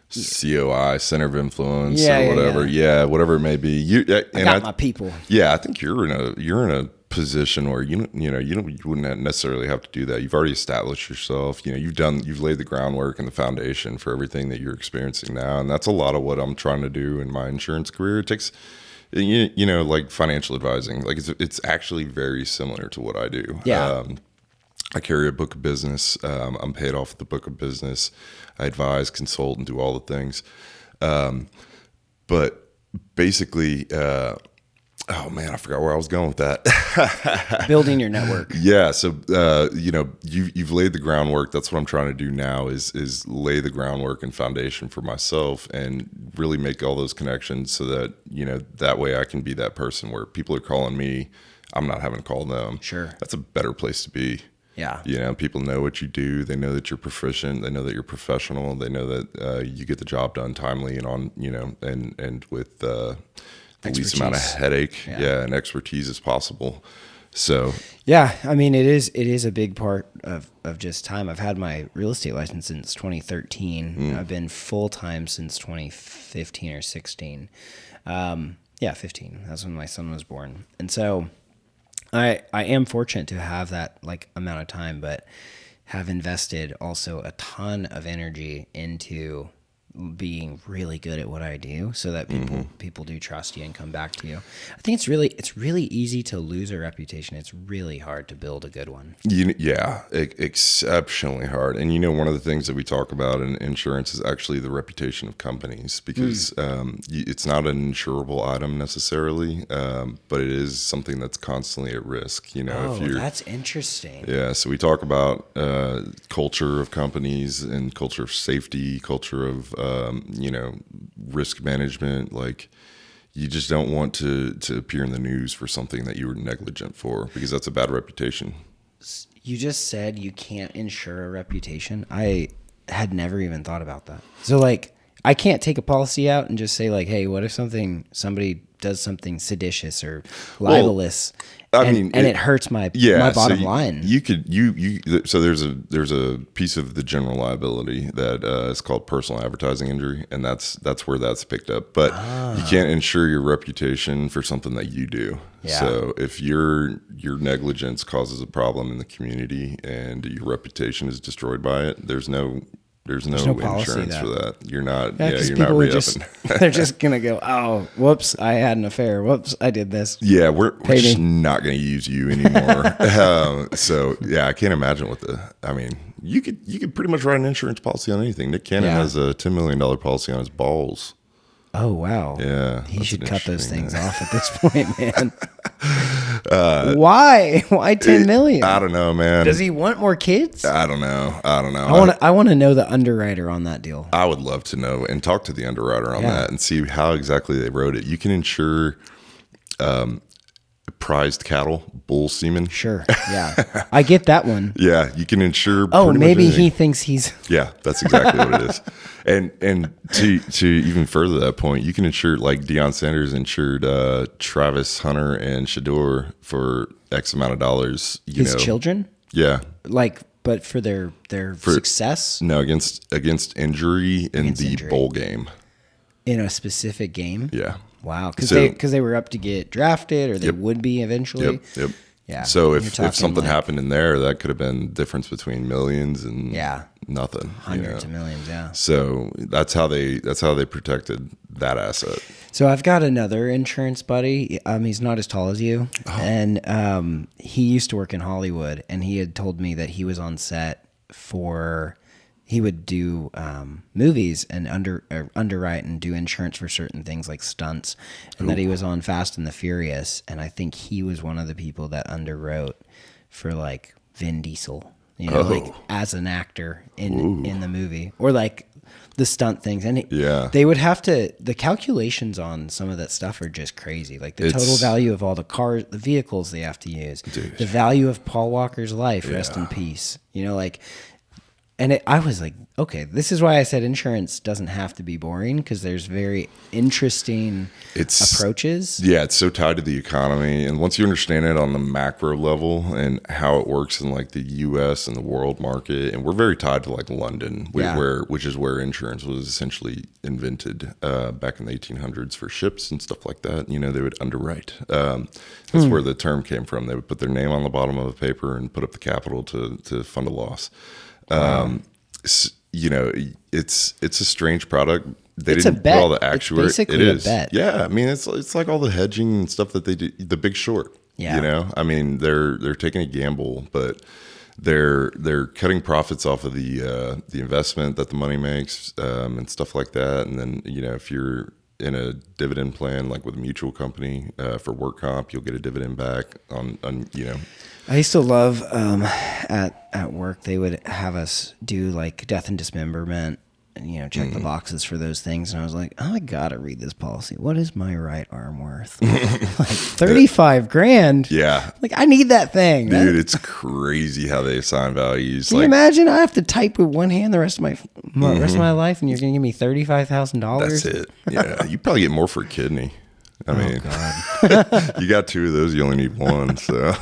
COI, center of influence, or whatever. Yeah, whatever it may be. I got my people. Yeah, I think you're in a position where you wouldn't necessarily have to do that. You've already established yourself. You've laid the groundwork and the foundation for everything that you're experiencing now, and that's a lot of what I'm trying to do in my insurance career. It takes, like financial advising. Like it's actually very similar to what I do. Yeah. I carry a book of business. I'm paid off the book of business. I advise, consult, and do all the things. But basically, oh man, I forgot where I was going with that. Building your network. Yeah. So, you've laid the groundwork. That's what I'm trying to do now is lay the groundwork and foundation for myself and really make all those connections so that, that way I can be that person where people are calling me. I'm not having to call them. Sure. That's a better place to be. Yeah. People know what you do. They know that you're proficient. They know that you're professional. They know that you get the job done timely and on, and with the least amount of headache, and expertise as possible. So yeah, I mean it is a big part of just time. I've had my real estate license since 2013. I've been full time since 2015 or 16. 15. That's when my son was born, and so. I am fortunate to have that like amount of time, but have invested also a ton of energy into being really good at what I do so that people do trust you and come back to you. I think it's really easy to lose a reputation. It's really hard to build a good one. Exceptionally hard. And one of the things that we talk about in insurance is actually the reputation of companies because it's not an insurable item necessarily, but it is something that's constantly at risk. That's interesting. Yeah. So we talk about culture of companies and culture of safety, culture of risk management. Like you just don't want to appear in the news for something that you were negligent for because that's a bad reputation. You just said you can't insure a reputation. I had never even thought about that. So like I can't take a policy out and just say like, hey, what if somebody does something seditious or libelous and it hurts my bottom line. You could so there's a piece of the general liability that is called personal advertising injury, and that's where that's picked up. But you can't insure your reputation for something that you do. Yeah. So if your negligence causes a problem in the community and your reputation is destroyed by it, there's no insurance for that. You're not. Yeah, you're not re-upping. They're just gonna go. Oh, whoops! I had an affair. Whoops! I did this. Yeah, we're just not gonna use you anymore. So yeah, I can't imagine what you could pretty much write an insurance policy on anything. Nick Cannon has a $10 million policy on his balls. Oh wow! Yeah, he should cut those things off at this point, man. Why 10 million? I don't know, man. Does he want more kids? I don't know. I want to know the underwriter on that deal. I would love to know and talk to the underwriter on that and see how exactly they wrote it. You can insure prized cattle, bull semen. Sure. Yeah. I get that one. Yeah. You can insure. Maybe he thinks he's. Yeah. That's exactly what it is. And to even further that point, you can insure, like Deion Sanders insured Travis Hunter and Shador for X amount of dollars. His children? Yeah. But for their success? No, against injury in the bowl game. In a specific game? Yeah. Wow, because they were up to get drafted, or they would be eventually. Yep. Yeah. So if something happened in there, that could have been the difference between millions and nothing. Hundreds of millions. Yeah. So that's how they protected that asset. So I've got another insurance buddy. He's not as tall as you, and he used to work in Hollywood, and he had told me that he was on set he would do movies and underwrite and do insurance for certain things like stunts, and that he was on Fast and the Furious, and I think he was one of the people that underwrote for like Vin Diesel, like as an actor in the movie, or like the stunt things. And they would have to, the calculations on some of that stuff are just crazy. Like the total value of all the cars, the vehicles they have to use, the value of Paul Walker's life, rest in peace, and I was like, okay, this is why I said insurance doesn't have to be boring, because there's very interesting approaches. Yeah, it's so tied to the economy. And once you understand it on the macro level and how it works in like the U.S. and the world market, and we're very tied to like London, which is where insurance was essentially invented back in the 1800s for ships and stuff like that. They would underwrite. That's where the term came from. They would put their name on the bottom of a paper and put up the capital to fund a loss. It's a strange product. They didn't put all the actuary. It's basically a bet. Yeah, I mean, it's like all the hedging and stuff that they do. The Big Short. Yeah. I mean, they're taking a gamble, but they're cutting profits off of the investment that the money makes, and stuff like that. And then if you're in a dividend plan like with a mutual company for work comp, you'll get a dividend back on. I used to love at work, they would have us do like death and dismemberment and check the boxes for those things, and I was like, oh, I gotta read this policy. What is my right arm worth? Like 35 grand. Yeah, like I need that thing, dude. It's crazy how they assign values. Can you imagine? I have to type with one hand the rest of my life, and you're gonna give me $35,000. That's it. Yeah, you probably get more for a kidney. I mean, you got two of those, you only need one. So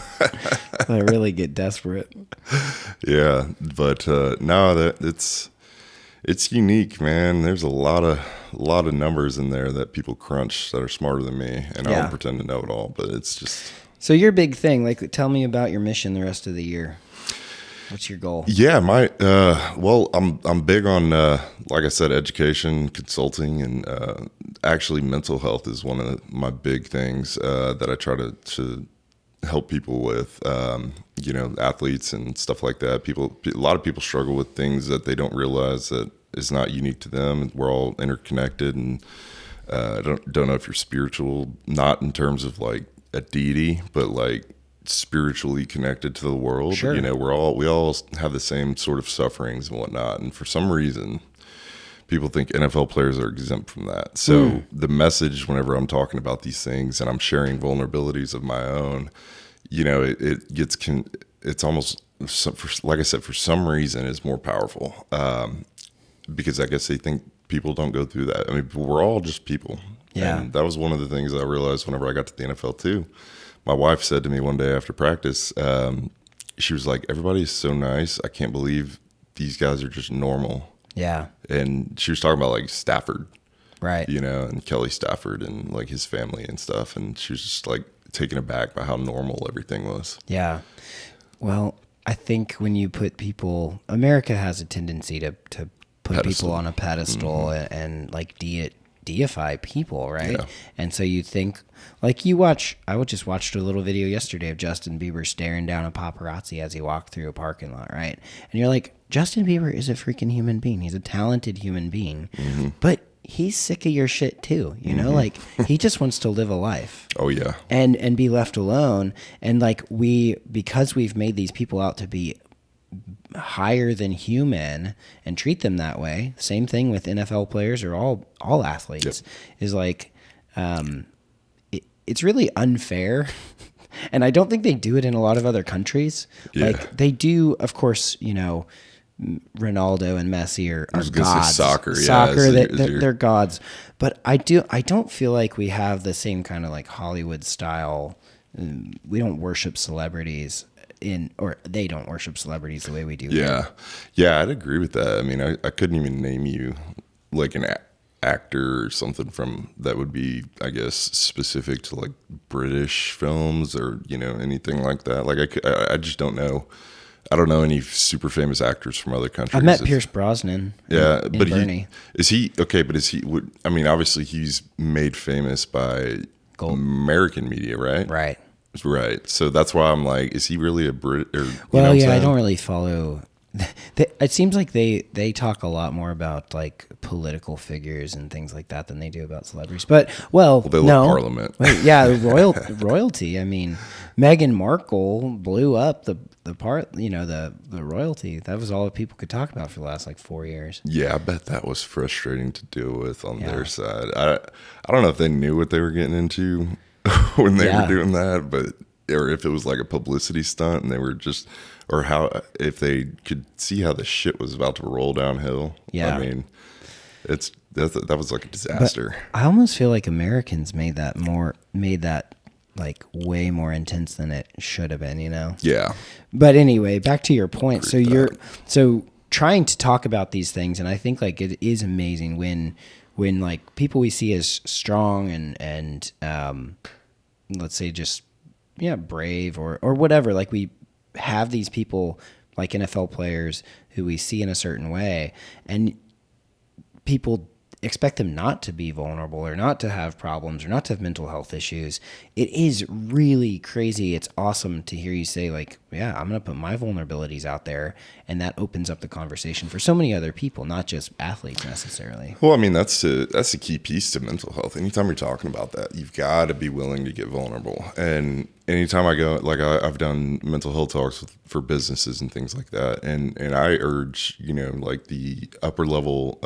I really get desperate. Yeah, but no, it's unique, man. There's a lot of numbers in there that people crunch that are smarter than me, and I don't pretend to know it all. But it's just. So your big thing, like, tell me about your mission the rest of the year. What's your goal? Yeah, I'm big on like I said, education, consulting, and actually mental health is one of my big things that I try to help people with. Athletes and stuff like that. A lot of people struggle with things that they don't realize that is not unique to them. We're all interconnected, and don't know if you're spiritual, not in terms of like a deity, but like spiritually connected to the world. Sure. We all have the same sort of sufferings and whatnot, and for some reason people think NFL players are exempt from that. So the message, whenever I'm talking about these things and I'm sharing vulnerabilities of my own, it's almost, like I said, for some reason it's more powerful, because I guess they think people don't go through that. I mean, we're all just people. Yeah. And that was one of the things I realized whenever I got to the NFL too. My wife said to me one day after practice, she was like, everybody's so nice. I can't believe these guys are just normal. Yeah. And she was talking about like Stafford. Right. And Kelly Stafford and like his family and stuff. And she was just like taken aback by how normal everything was. Yeah. Well, I think when you put people, America has a tendency to put people on a pedestal and like deify people, right? Yeah. And so you think, like I just watched a little video yesterday of Justin Bieber staring down a paparazzi as he walked through a parking lot, right? And you're like, Justin Bieber is a freaking human being. He's a talented human being, but he's sick of your shit too, like he just wants to live a life. Oh yeah. And be left alone. And like because we've made these people out to be higher than human and treat them that way. Same thing with NFL players or all athletes. Is like, it's really unfair. And I don't think they do it in a lot of other countries. Yeah. Like they do, of course, Ronaldo and Messi are gods. Soccer, they're gods. But I don't feel like we have the same kind of like Hollywood style. We don't worship celebrities or they don't worship celebrities the way we do. Yeah. Yeah, I'd agree with that. I mean, I couldn't even name you like an actor or something from that would be, I guess, specific to like British films or, anything like that. Like I just don't know. I don't know any super famous actors from other countries. I met Pierce Brosnan. Yeah, in but Bernie. Obviously he's made famous by American media, right? Right. So that's why I'm like, is he really a Brit? Or, well, yeah, I don't really follow It seems like they talk a lot more about like political figures and things like that than they do about celebrities. But They love Parliament. Wait, yeah, royalty. I mean, Meghan Markle blew up the royalty. That was all that people could talk about for the last like 4 years. Yeah, I bet that was frustrating to deal with on their side. I don't know if they knew what they were getting into when they were doing that, but or if it was like a publicity stunt and they were just, or how, if they could see how the shit was about to roll downhill. Yeah. I mean, that was like a disaster. But I almost feel like Americans made that like way more intense than it should have been, you know? Yeah. But anyway, back to your point. So trying to talk about these things, and I think like it is amazing when like people we see as strong and let's say just brave or whatever, like we have these people like NFL players who we see in a certain way, and people expect them not to be vulnerable or not to have problems or not to have mental health issues. It is really crazy. It's awesome to hear you say like, yeah, I'm going to put my vulnerabilities out there, and that opens up the conversation for so many other people, not just athletes necessarily. Well, I mean, that's the key piece to mental health. Anytime you're talking about that, you've got to be willing to get vulnerable. And anytime I go, like I've done mental health talks for businesses and things like that. And I urge, like the upper level,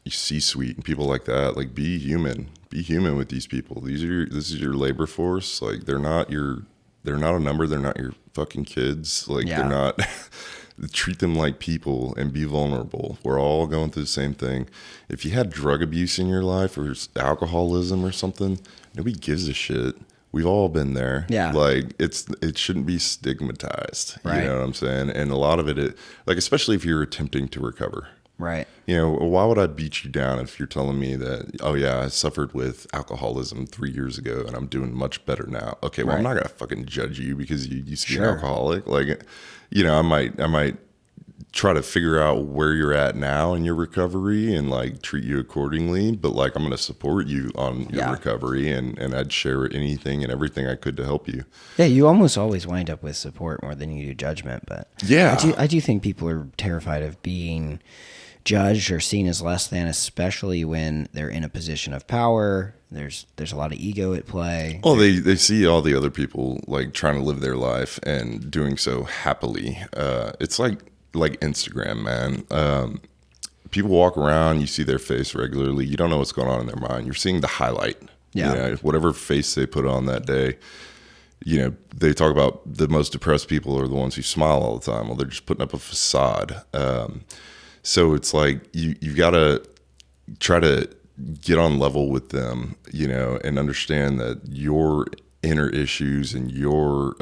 C-suite and people like that, like be human with these people. This is your labor force. Like they're not a number. They're not your fucking kids. Like they're not, treat them like people and be vulnerable. We're all going through the same thing. If you had drug abuse in your life or alcoholism or something, nobody gives a shit. We've all been there. Yeah. Like it shouldn't be stigmatized. Right. You know what I'm saying? And a lot of it, like, especially if you're attempting to recover. Right. Why would I beat you down if you're telling me that, oh yeah, I suffered with alcoholism 3 years ago and I'm doing much better now. Okay, well, I'm not gonna fucking judge you because you used to be an alcoholic. Like, I might try to figure out where you're at now in your recovery and like treat you accordingly. But like, I'm gonna support you on your recovery and I'd share anything and everything I could to help you. Yeah, you almost always wind up with support more than you do judgment. But I do think people are terrified of being judged or seen as less than, especially when they're in a position of power. There's a lot of ego at play. Well, they see all the other people like trying to live their life and doing so happily. It's like Instagram, man. People walk around, you see their face regularly. You don't know what's going on in their mind. You're seeing the highlight. Yeah. Whatever face they put on that day. They talk about the most depressed people are the ones who smile all the time. Well, they're just putting up a facade. So it's like you've got to try to get on level with them, and understand that your inner issues and your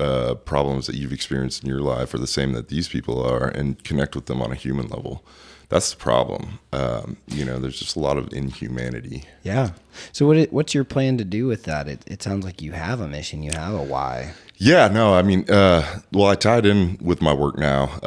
problems that you've experienced in your life are the same that these people are, and connect with them on a human level. That's the problem. There's just a lot of inhumanity. Yeah. So what's your plan to do with that? It sounds like you have a mission. You have a why. Yeah, no, I mean, I tied in with my work now.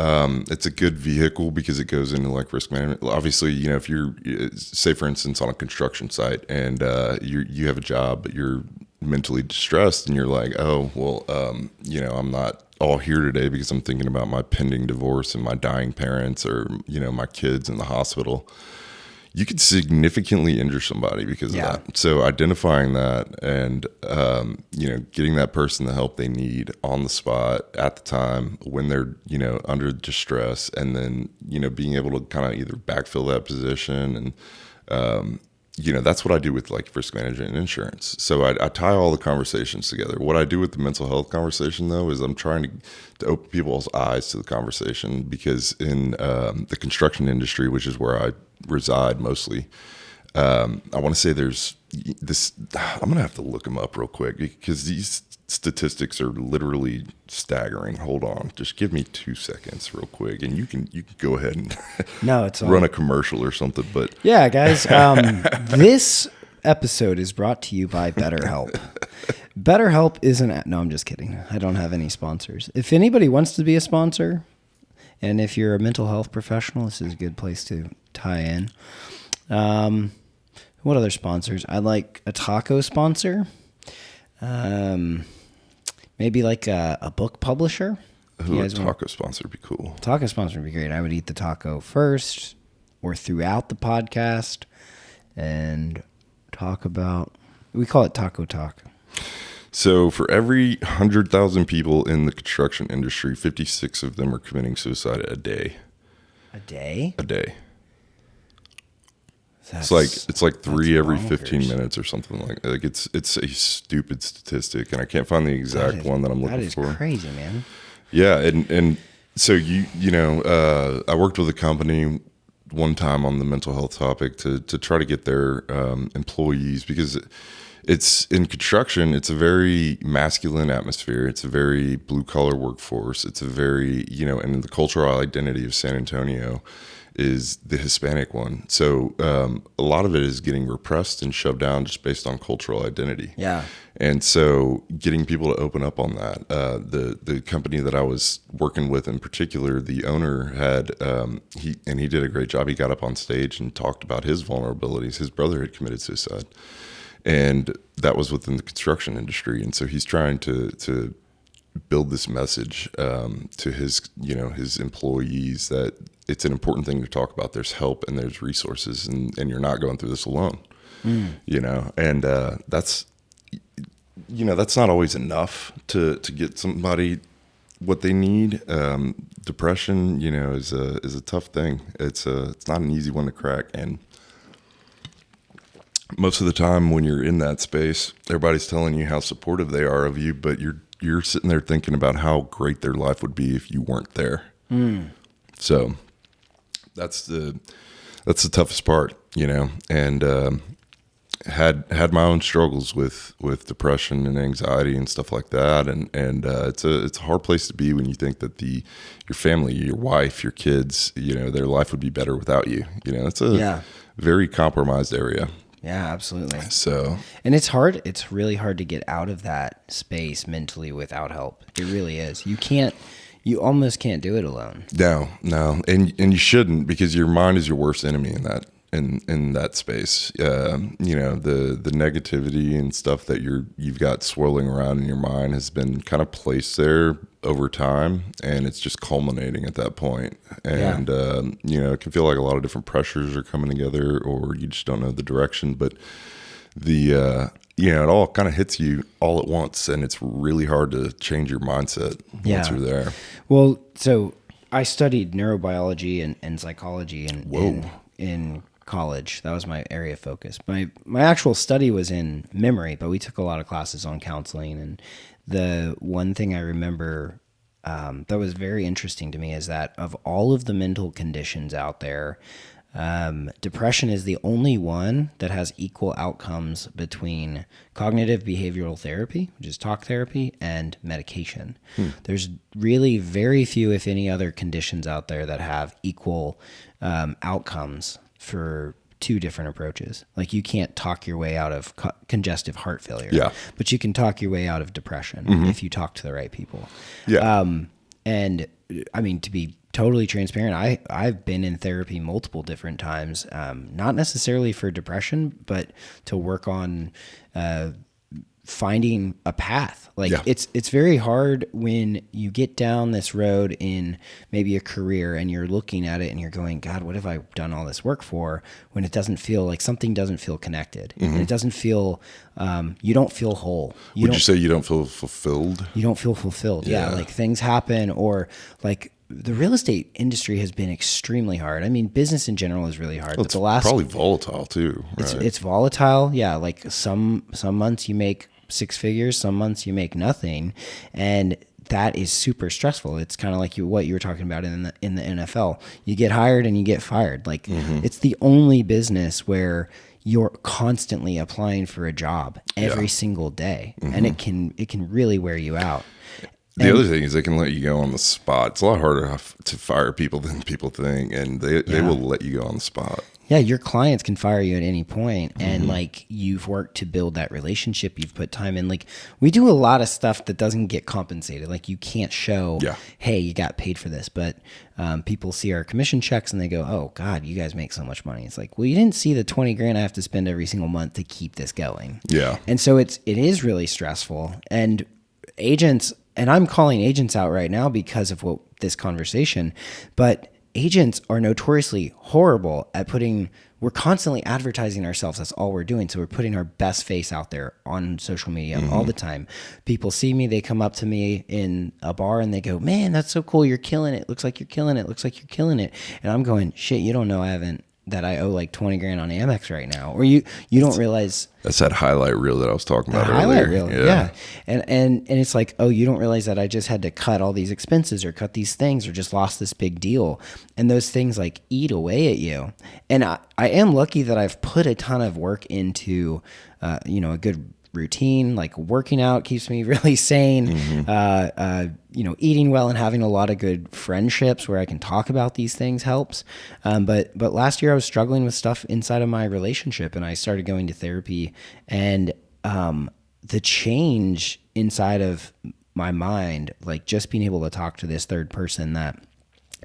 It's a good vehicle because it goes into like risk management. Obviously, if you're, say for instance, on a construction site and you have a job, but you're mentally distressed and you're like, oh, well, I'm not all here today because I'm thinking about my pending divorce and my dying parents or, my kids in the hospital. You could significantly injure somebody because of that. So identifying that and, getting that person the help they need on the spot at the time when they're, under distress, and then, being able to kind of either backfill that position. And, that's what I do with like risk management and insurance. So I tie all the conversations together. What I do with the mental health conversation, though, is I'm trying to open people's eyes to the conversation, because in the construction industry, which is where I reside mostly, I want to say there's this, I'm going to have to look them up real quick because these statistics are literally staggering. Hold on. Just give me 2 seconds real quick and you can go ahead and run a commercial or something. But yeah, guys, this episode is brought to you by BetterHelp. BetterHelp isn't, no, I'm just kidding. I don't have any sponsors. If anybody wants to be a sponsor, and if you're a mental health professional, this is a good place to tie in. What other sponsors? I'd like a taco sponsor. Maybe like a book publisher. A taco sponsor would be cool. Taco sponsor would be great. I would eat the taco first or throughout the podcast and talk about, we call it Taco Talk. So for every 100,000 people in the construction industry, 56 of them are committing suicide a day. A day? A day. It's like 3 every 15 minutes or something like that. Like it's a stupid statistic, and I can't find the exact one that I'm looking for. That is crazy, man. Yeah, and so I worked with a company one time on the mental health topic to try to get their employees, because it's in construction, it's a very masculine atmosphere. It's a very blue collar workforce. It's a very, and the cultural identity of San Antonio is the Hispanic one. So a lot of it is getting repressed and shoved down just based on cultural identity. Yeah. And so getting people to open up on that. The company that I was working with in particular, the owner had, he did a great job. He got up on stage and talked about his vulnerabilities. His brother had committed suicide, and that was within the construction industry. And so he's trying to build this message to his employees that it's an important thing to talk about. There's help and there's resources, and you're not going through this alone. And that's not always enough to get somebody what they need. Depression, is a tough thing. It's not an easy one to crack, and most of the time when you're in that space, everybody's telling you how supportive they are of you, but you're sitting there thinking about how great their life would be if you weren't there. So that's the toughest part, and had my own struggles with depression and anxiety and stuff like that, and it's a hard place to be when you think that your family, your wife, your kids, their life would be better without you. It's a very compromised area. Yeah, absolutely. So, and it's hard. It's really hard to get out of that space mentally without help. It really is. You almost can't do it alone. No. And you shouldn't, because your mind is your worst enemy in that space. The negativity and stuff that you've got swirling around in your mind has been kind of placed there over time, and it's just culminating at that point. And it can feel like a lot of different pressures are coming together, or you just don't know the direction. But it all kind of hits you all at once, and it's really hard to change your mindset once you're there. Well, so I studied neurobiology and psychology in college. That was my area of focus. My actual study was in memory, but we took a lot of classes on counseling. And the one thing I remember that was very interesting to me is that of all of the mental conditions out there, depression is the only one that has equal outcomes between cognitive behavioral therapy, which is talk therapy, and medication. There's really very few, if any, other conditions out there that have equal outcomes for two different approaches. Like, you can't talk your way out of congestive heart failure, but you can talk your way out of depression if you talk to the right people. And I mean, to be totally transparent, I've been in therapy multiple different times, not necessarily for depression, but to work on finding a path. It's very hard when you get down this road in maybe a career and you're looking at it and you're going, God, what have I done all this work for? When it doesn't feel like, something doesn't feel connected, and it doesn't feel, you don't feel whole. Would you say you don't feel fulfilled? You don't feel fulfilled. Yeah. Like, things happen, or like, the real estate industry has been extremely hard. I mean, business in general is really hard. Well, it's probably volatile too, right? It's volatile. Yeah. Like, some months you make 6 figures, some months you make nothing. And that is super stressful. It's kind of like what you were talking about in the NFL. You get hired and you get fired. Like, it's the only business where you're constantly applying for a job every single day. And it can really wear you out. The other thing is they can let you go on the spot. It's a lot harder to fire people than people think, and they will let you go on the spot. Yeah, your clients can fire you at any point, and like, you've worked to build that relationship, you've put time in. Like, we do a lot of stuff that doesn't get compensated. Like, you can't show, hey, you got paid for this, but people see our commission checks and they go, oh God, you guys make so much money. It's like, well, you didn't see the 20 grand I have to spend every single month to keep this going. Yeah. And so it is really stressful. And agents and I'm calling agents out right now because of this conversation, but agents are notoriously horrible at we're constantly advertising ourselves. That's all we're doing. So we're putting our best face out there on social media all the time. People see me, they come up to me in a bar and they go, man, that's so cool. You're killing it. Looks like you're killing it. Looks like you're killing it. And I'm going, shit, you don't know that I owe like 20 grand on Amex right now. Or you don't realize. That's that highlight reel that I was talking about earlier. Highlight reel, yeah. And it's like, oh, you don't realize that I just had to cut all these expenses or cut these things or just lost this big deal. And those things like eat away at you. And I am lucky that I've put a ton of work into, a good routine. Like working out keeps me really sane. Eating well and having a lot of good friendships where I can talk about these things helps. But last year I was struggling with stuff inside of my relationship, and I started going to therapy, and the change inside of my mind, like just being able to talk to this third person that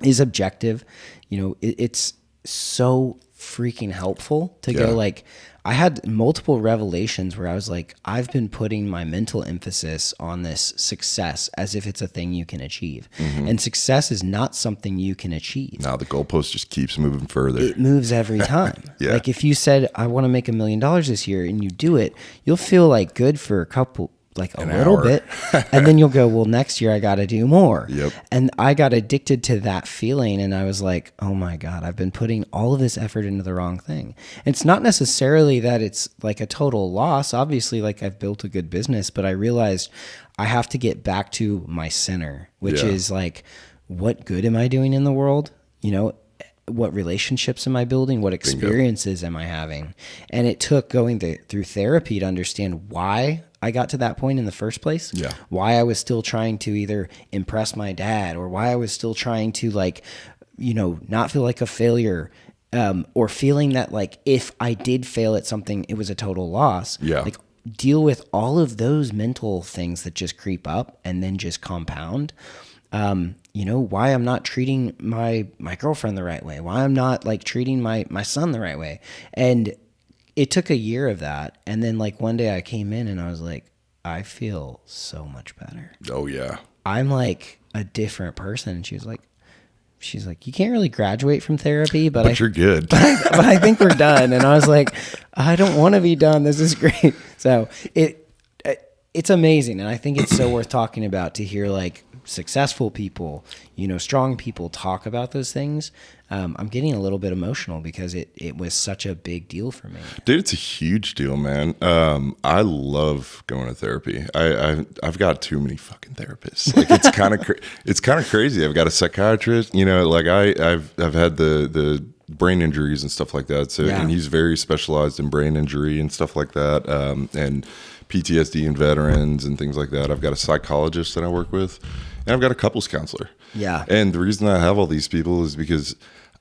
is objective, it's so freaking helpful to go like, I had multiple revelations where I was like, I've been putting my mental emphasis on this success as if it's a thing you can achieve. And success is not something you can achieve. Now the goalpost just keeps moving further. It moves every time. Like if you said, I want to make $1 million this year, and you do it, you'll feel like good for a little bit. And then you'll go, well, next year I got to do more. And I got addicted to that feeling. And I was like, oh my God, I've been putting all of this effort into the wrong thing. And it's not necessarily that it's like a total loss. Obviously, like I've built a good business, but I realized I have to get back to my center, which is like, what good am I doing in the world? What relationships am I building? What experiences am I having? And it took going through therapy to understand why I got to that point in the first place. Why I was still trying to either impress my dad, or why I was still trying to not feel like a failure, or feeling that like if I did fail at something, it was a total loss. Like deal with all of those mental things that just creep up and then just compound. Why I'm not treating my girlfriend the right way, why I'm not like treating my son the right way. And it took a year of that. And then like one day I came in and I was like, I feel so much better. Oh yeah. I'm like a different person. And she's like, you can't really graduate from therapy, but you're good. but I think we're done. And I was like, I don't want to be done. This is great. So it's amazing. And I think it's so worth talking about, to hear like successful people, strong people talk about those things. I'm getting a little bit emotional because it was such a big deal for me. Dude, it's a huge deal, man. I love going to therapy. I've got too many fucking therapists. Like it's kind of crazy. I've got a psychiatrist, like I've had the brain injuries and stuff like that. So, and he's very specialized in brain injury and stuff like that. And PTSD in veterans and things like that. I've got a psychologist that I work with, and I've got a couples counselor. And the reason I have all these people is because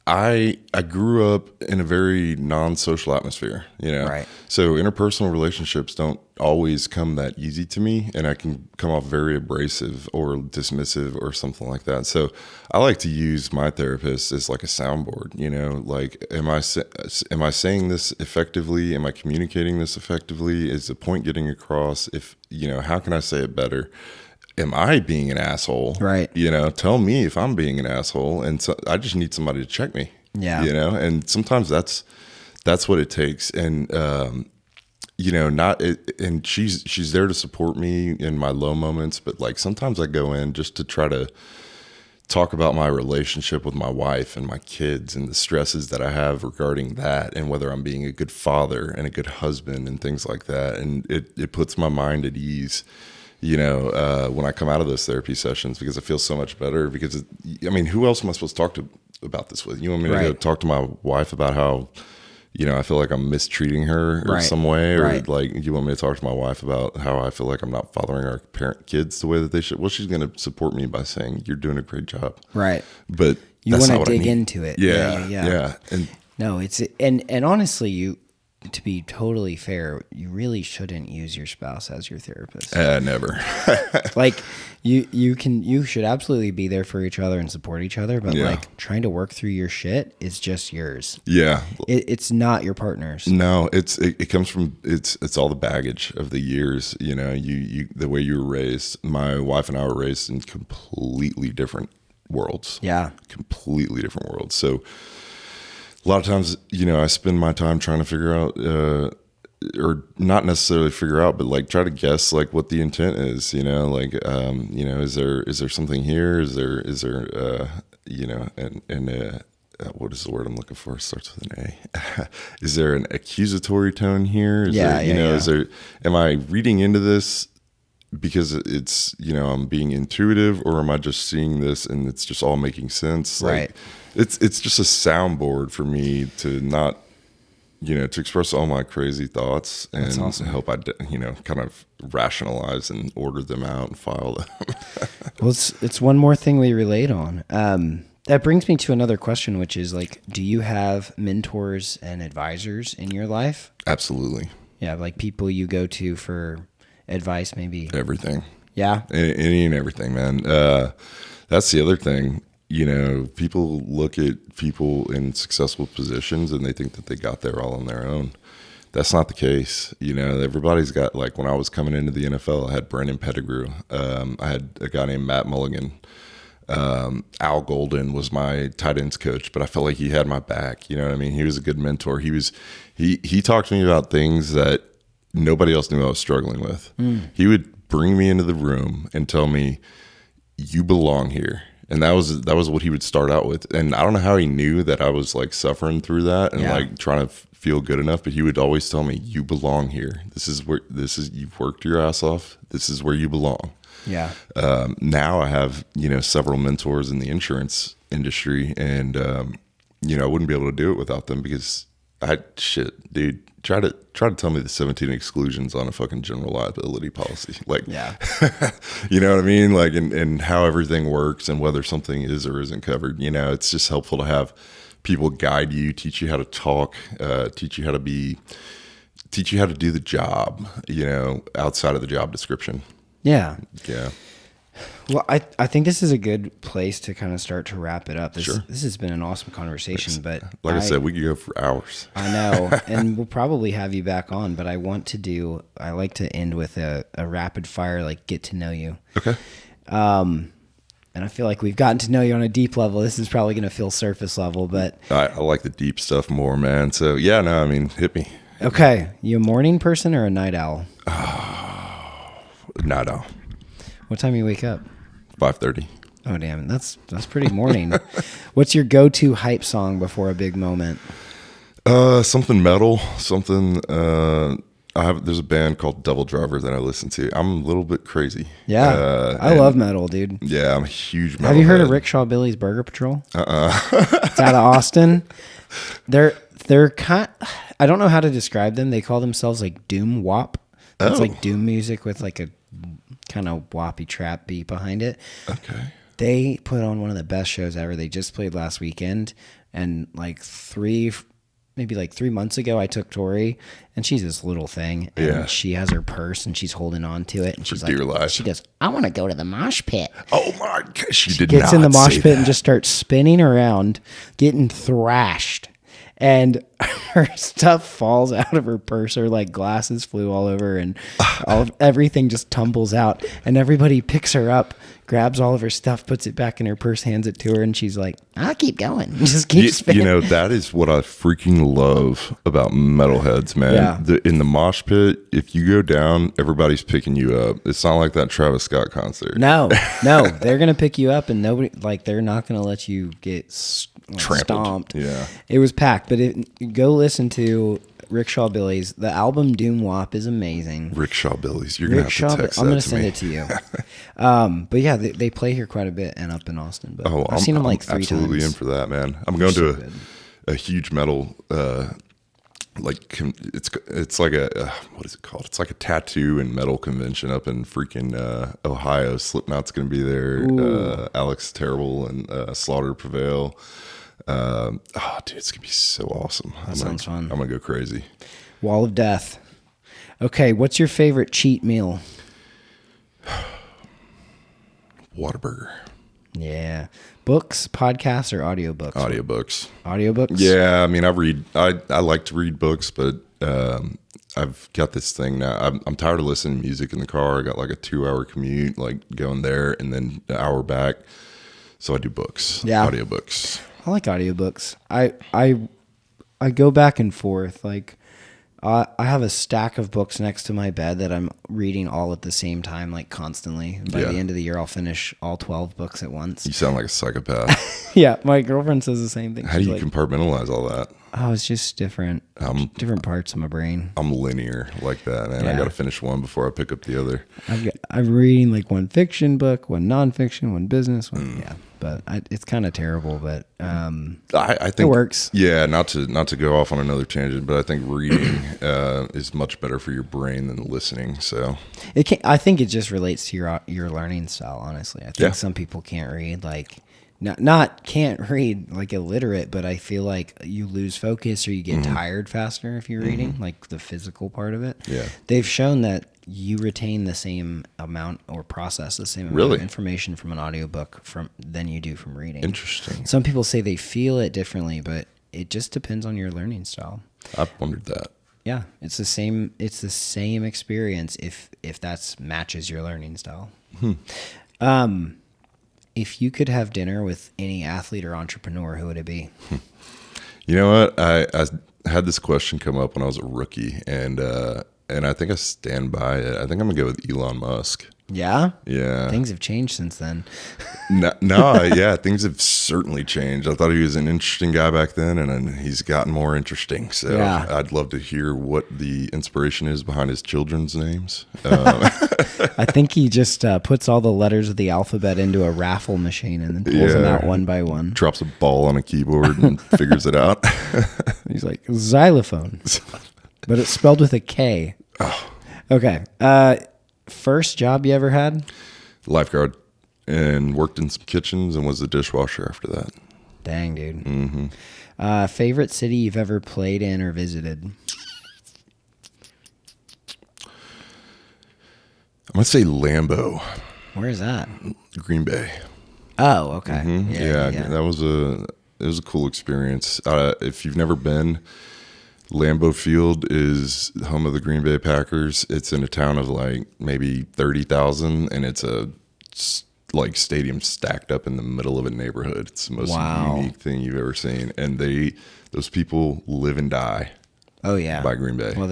I grew up in a very non-social atmosphere, Right. So interpersonal relationships don't always come that easy to me, and I can come off very abrasive or dismissive or something like that. So I like to use my therapist as like a soundboard, like, am I saying this effectively? Am I communicating this effectively? Is the point getting across? If, how can I say it better? Am I being an asshole? Right. Tell me if I'm being an asshole. And so I just need somebody to check me. And sometimes that's what it takes. And, and she's there to support me in my low moments, but like sometimes I go in just to try to talk about my relationship with my wife and my kids and the stresses that I have regarding that, and whether I'm being a good father and a good husband and things like that. And it puts my mind at ease, when I come out of those therapy sessions, because I feel so much better. Because who else am I supposed to talk to about this with? You want me to go talk to my wife about how, I feel like I'm mistreating her or some way, or like, you want me to talk to my wife about how I feel like I'm not fathering our kids the way that they should? Well, she's going to support me by saying, you're doing a great job. Right. But you want to dig into it. Yeah. And no, and honestly, to be totally fair, you really shouldn't use your spouse as your therapist. Never. Like, You should absolutely be there for each other and support each other, but like trying to work through your shit is just yours. Yeah. It's not your partner's. No, it comes from it's all the baggage of the years, you know, you the way you were raised. My wife and I were raised in completely different worlds. Yeah. Completely different worlds. So a lot of times, you know, I spend my time trying to figure out or not necessarily figure out, but like try to guess like what the intent is, you know, like, you know, is there something here? Is there, you know, and what is the word I'm looking for? It starts with an A. Is there an accusatory tone here? Is there, you know, is there, am I reading into this because it's, you know, I'm being intuitive, or am I just seeing this and it's just all making sense? Right. Like, it's just a soundboard for me to not, you know, to express all my crazy thoughts and help, you know, kind of rationalize and order them out and file them. Well, it's one more thing we relate on. That brings me to another question, which is like, do you have mentors and advisors in your life? Absolutely. Yeah. Like people you go to for advice, maybe. Everything. Yeah. Any and everything, man. That's the other thing. You know, people look at people in successful positions and they think that they got there all on their own. That's not the case. You know, everybody's got, like, when I was coming into the NFL, I had Brandon Pettigrew. I had a guy named Matt Mulligan. Al Golden was my tight ends coach, but I felt like he had my back. You know what I mean? He was a good mentor. He talked to me about things that nobody else knew I was struggling with. He would bring me into the room and tell me, you belong here. And that was what he would start out with. And I don't know how he knew that I was like suffering through that and like trying to feel good enough, but he would always tell me, you belong here. You've worked your ass off. This is where you belong. Yeah. Now I have, you know, several mentors in the insurance industry, and, you know, I wouldn't be able to do it without them because dude, try to tell me the 17 exclusions on a fucking general liability policy. Like, you know what I mean? Like, and how everything works and whether something is or isn't covered. You know, it's just helpful to have people guide you, teach you how to talk, teach you how to do the job, you know, outside of the job description. Yeah. Yeah. Well, I think this is a good place to kind of start to wrap it up. This has been an awesome conversation, but like I said, we could go for hours. I know, and we'll probably have you back on, but I like to end with a rapid fire, like get to know you. Okay. And I feel like we've gotten to know you on a deep level. This is probably going to feel surface level, but I like the deep stuff more, man. So yeah, no, I mean, hit me. Okay. You a morning person or a night owl? Night owl. What time do you wake up? 5:30. Oh, damn. That's pretty morning. What's your go-to hype song before a big moment? Something metal, something, there's a band called Devil Driver that I listen to. I'm a little bit crazy. Yeah. I love metal, dude. Yeah. I'm a huge metal Have you heard head. of Rickshaw Billy's Burger Patrol? It's out of Austin. They're I don't know how to describe them. They call themselves like doom wop. It's like doom music with like a kind of whoppy trap beat behind it. Okay. They put on one of the best shows ever. They just played last weekend, and like 3 months ago, I took Tori, and she's this little thing, and she has her purse, and she's holding on to it, and she's like, dear life. She goes, I want to go to the mosh pit. Oh my God, she gets in the mosh pit and just starts spinning around, getting thrashed. And her stuff falls out of her purse. Her like glasses flew all over, and everything just tumbles out. And everybody picks her up, grabs all of her stuff, puts it back in her purse, hands it to her, and she's like, "I'll keep going." Just keep spinning. You know, that is what I freaking love about metalheads, man. Yeah. In the mosh pit, if you go down, everybody's picking you up. It's not like that Travis Scott concert. No, they're gonna pick you up, and they're not gonna let you get stomped. Yeah, it was packed. But go listen to Rickshaw Billy's. The album Doom Wop is amazing. Rickshaw Billy's. You're gonna have to text I'm that gonna to send me. it to you. But yeah, they play here quite a bit and up in Austin. But I've seen them like 3 times. Absolutely in for that, man. I'm going to a huge metal. It's like a what is it called? It's like a tattoo and metal convention up in freaking Ohio. Slipknot's gonna be there. Alex Terrible and Slaughter Prevail. Dude, it's gonna be so awesome. Sounds fun. I'm gonna go crazy. Wall of Death. Okay, what's your favorite cheat meal? Whataburger. Yeah. Books, podcasts, or audiobooks? Audiobooks. Audiobooks? Yeah, I mean, I like to read books, but I've got this thing now. I'm tired of listening to music in the car. I got like a 2-hour commute, like going there and then an hour back. So I do books. Yeah. Audiobooks. I like audiobooks. I go back and forth. Like, I have a stack of books next to my bed that I'm reading all at the same time, like constantly. And by the end of the year, I'll finish all 12 books at once. You sound like a psychopath. Yeah, my girlfriend says the same thing. How do you compartmentalize all that? Oh, it's just different parts of my brain. I'm linear like that, man. Yeah. I got to finish one before I pick up the other. I'm reading like one fiction book, one nonfiction, one business, one but it's kind of terrible. But I think it works. Yeah, not to go off on another tangent, but I think reading is much better for your brain than listening. So I think it just relates to your learning style. Honestly, I think some people can't read like. Not can't read like illiterate, but I feel like you lose focus or you get tired faster if you're reading, like the physical part of it. Yeah. They've shown that you retain the same amount or process the same amount of information from an audiobook than you do from reading. Interesting. Some people say they feel it differently, but it just depends on your learning style. I've wondered that. Yeah, it's the same experience if that matches your learning style. If you could have dinner with any athlete or entrepreneur, who would it be? You know what? I had this question come up when I was a rookie, and I think I stand by it. I think I'm gonna go with Elon Musk. Yeah? Yeah. Things have changed since then. Yeah, things have certainly changed. I thought he was an interesting guy back then, and he's gotten more interesting. So I'd love to hear what the inspiration is behind his children's names. I think he just puts all the letters of the alphabet into a raffle machine and then pulls them out one by one. Drops a ball on a keyboard and figures it out. He's like, xylophone. But it's spelled with a K. Oh. Okay. First job you ever had? Lifeguard, and worked in some kitchens and was a dishwasher after that. Dang, dude. Mm-hmm. Favorite city you've ever played in or visited? I'm going to say Lambeau. Where is that? Green Bay. Oh, okay. Mm-hmm. Yeah, that was a cool experience. If you've never been, Lambeau Field is home of the Green Bay Packers. It's in a town of like maybe 30,000, and it's a like stadium stacked up in the middle of a neighborhood. It's the most unique thing you've ever seen. And those people live and die. Oh yeah, by Green Bay. Well,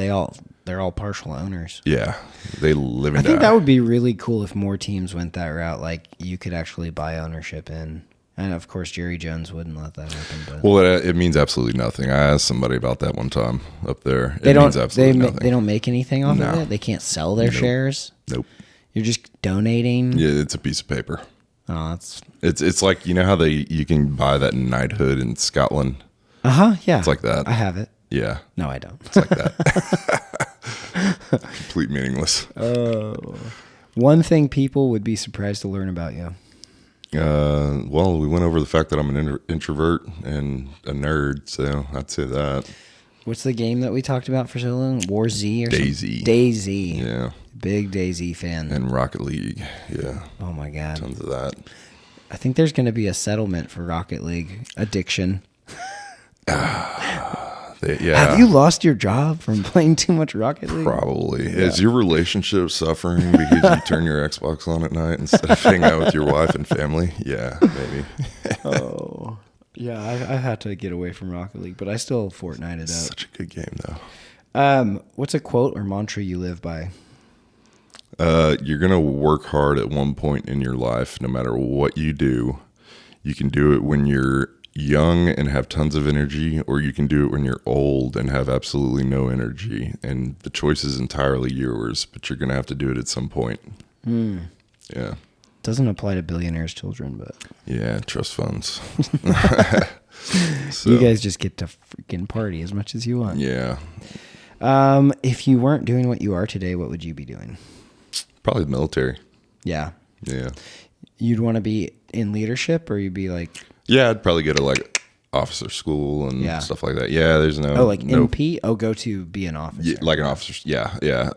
they're all partial owners. Yeah, they live and die. I think that would be really cool if more teams went that route. Like you could actually buy ownership in. And of course, Jerry Jones wouldn't let that happen. But. Well, it means absolutely nothing. I asked somebody about that one time up there. It means absolutely nothing. They don't make anything off of it. They can't sell their shares. Nope. You're just donating. Yeah, it's a piece of paper. Oh, it's like, you know how you can buy that knighthood in Scotland. Yeah. It's like that. I have it. Yeah. No, I don't. It's like that. Complete meaningless. One thing people would be surprised to learn about you. Well, we went over the fact that I'm an introvert and a nerd, so I'd say that. What's the game that we talked about for so long? War Z or Daisy. Something? Daisy. Yeah. Big Daisy fan. And Rocket League. Yeah. Oh my God. Tons of that. I think there's going to be a settlement for Rocket League addiction. Yeah. Have you lost your job from playing too much Rocket League? Probably. Yeah. Is your relationship suffering because you turn your Xbox on at night instead of hanging out with your wife and family? Yeah, maybe. Oh. Yeah, I had to get away from Rocket League, but I still Fortnite it up. Such a good game, though. What's a quote or mantra you live by? You're going to work hard at one point in your life, no matter what you do. You can do it when you're young and have tons of energy, or you can do it when you're old and have absolutely no energy. And the choice is entirely yours, but you're going to have to do it at some point. Yeah. Doesn't apply to billionaires' children, but yeah, trust funds. So, you guys just get to freaking party as much as you want. Yeah. If you weren't doing what you are today, what would you be doing? Probably the military. Yeah. Yeah. You'd want to be in leadership, or you'd be like... Yeah, I'd probably go to like officer school and stuff like that. Yeah, there's no... Oh, like MP? Oh, go to be an officer. Yeah, like an officer. Yeah, yeah.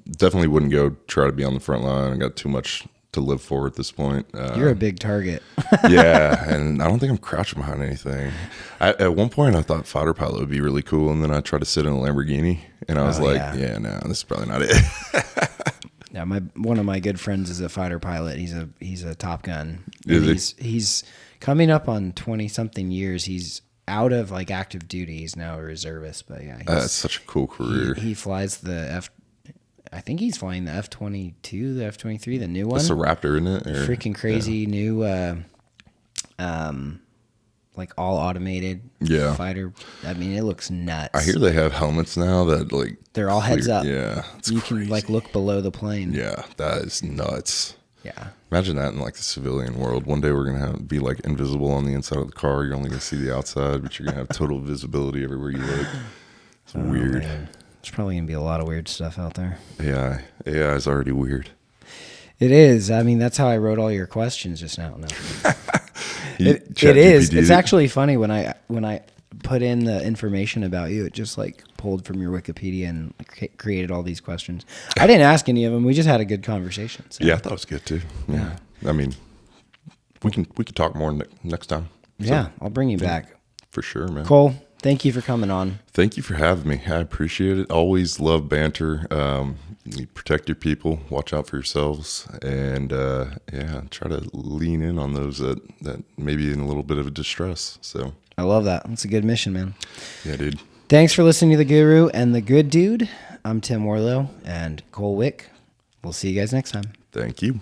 Definitely wouldn't go try to be on the front line. I got too much to live for at this point. You're a big target. Yeah, and I don't think I'm crouching behind anything. At one point, I thought fighter pilot would be really cool, and then I tried to sit in a Lamborghini, and I was no, this is probably not it. Yeah, one of my good friends is a fighter pilot. He's a Top Gun. He's coming up on 20-something years. He's out of like active duty. He's now a reservist, but yeah, that's such a cool career. He flies I think he's flying the F-22, the F-23, the new one. It's a Raptor, isn't it? Freaking crazy new, like all automated fighter. I mean, it looks nuts. I hear they have helmets now that like they're all heads up. Yeah, you can like look below the plane. Yeah, that is nuts. Yeah, imagine that in like the civilian world. One day we're gonna be like invisible on the inside of the car. You're only gonna see the outside, but you're gonna have total visibility everywhere you look. It's weird. Man. There's probably gonna be a lot of weird stuff out there. AI is already weird. It is. I mean, that's how I wrote all your questions just now. No. It is. It's actually funny when I put in the information about you, it just like pulled from your Wikipedia and created all these questions. I didn't ask any of them. We just had a good conversation. So. Yeah, I thought it was good too. Yeah. I mean, we can talk more next time. Yeah, I'll bring you back. For sure, man. Cole, thank you for coming on. Thank you for having me. I appreciate it. Always love banter. You protect your people, watch out for yourselves, and try to lean in on those that may be in a little bit of a distress. So I love that. That's a good mission, man. Yeah, dude. Thanks for listening to The Guru and The Good Dude. I'm Tim Warlow and Cole Wick. We'll see you guys next time. Thank you.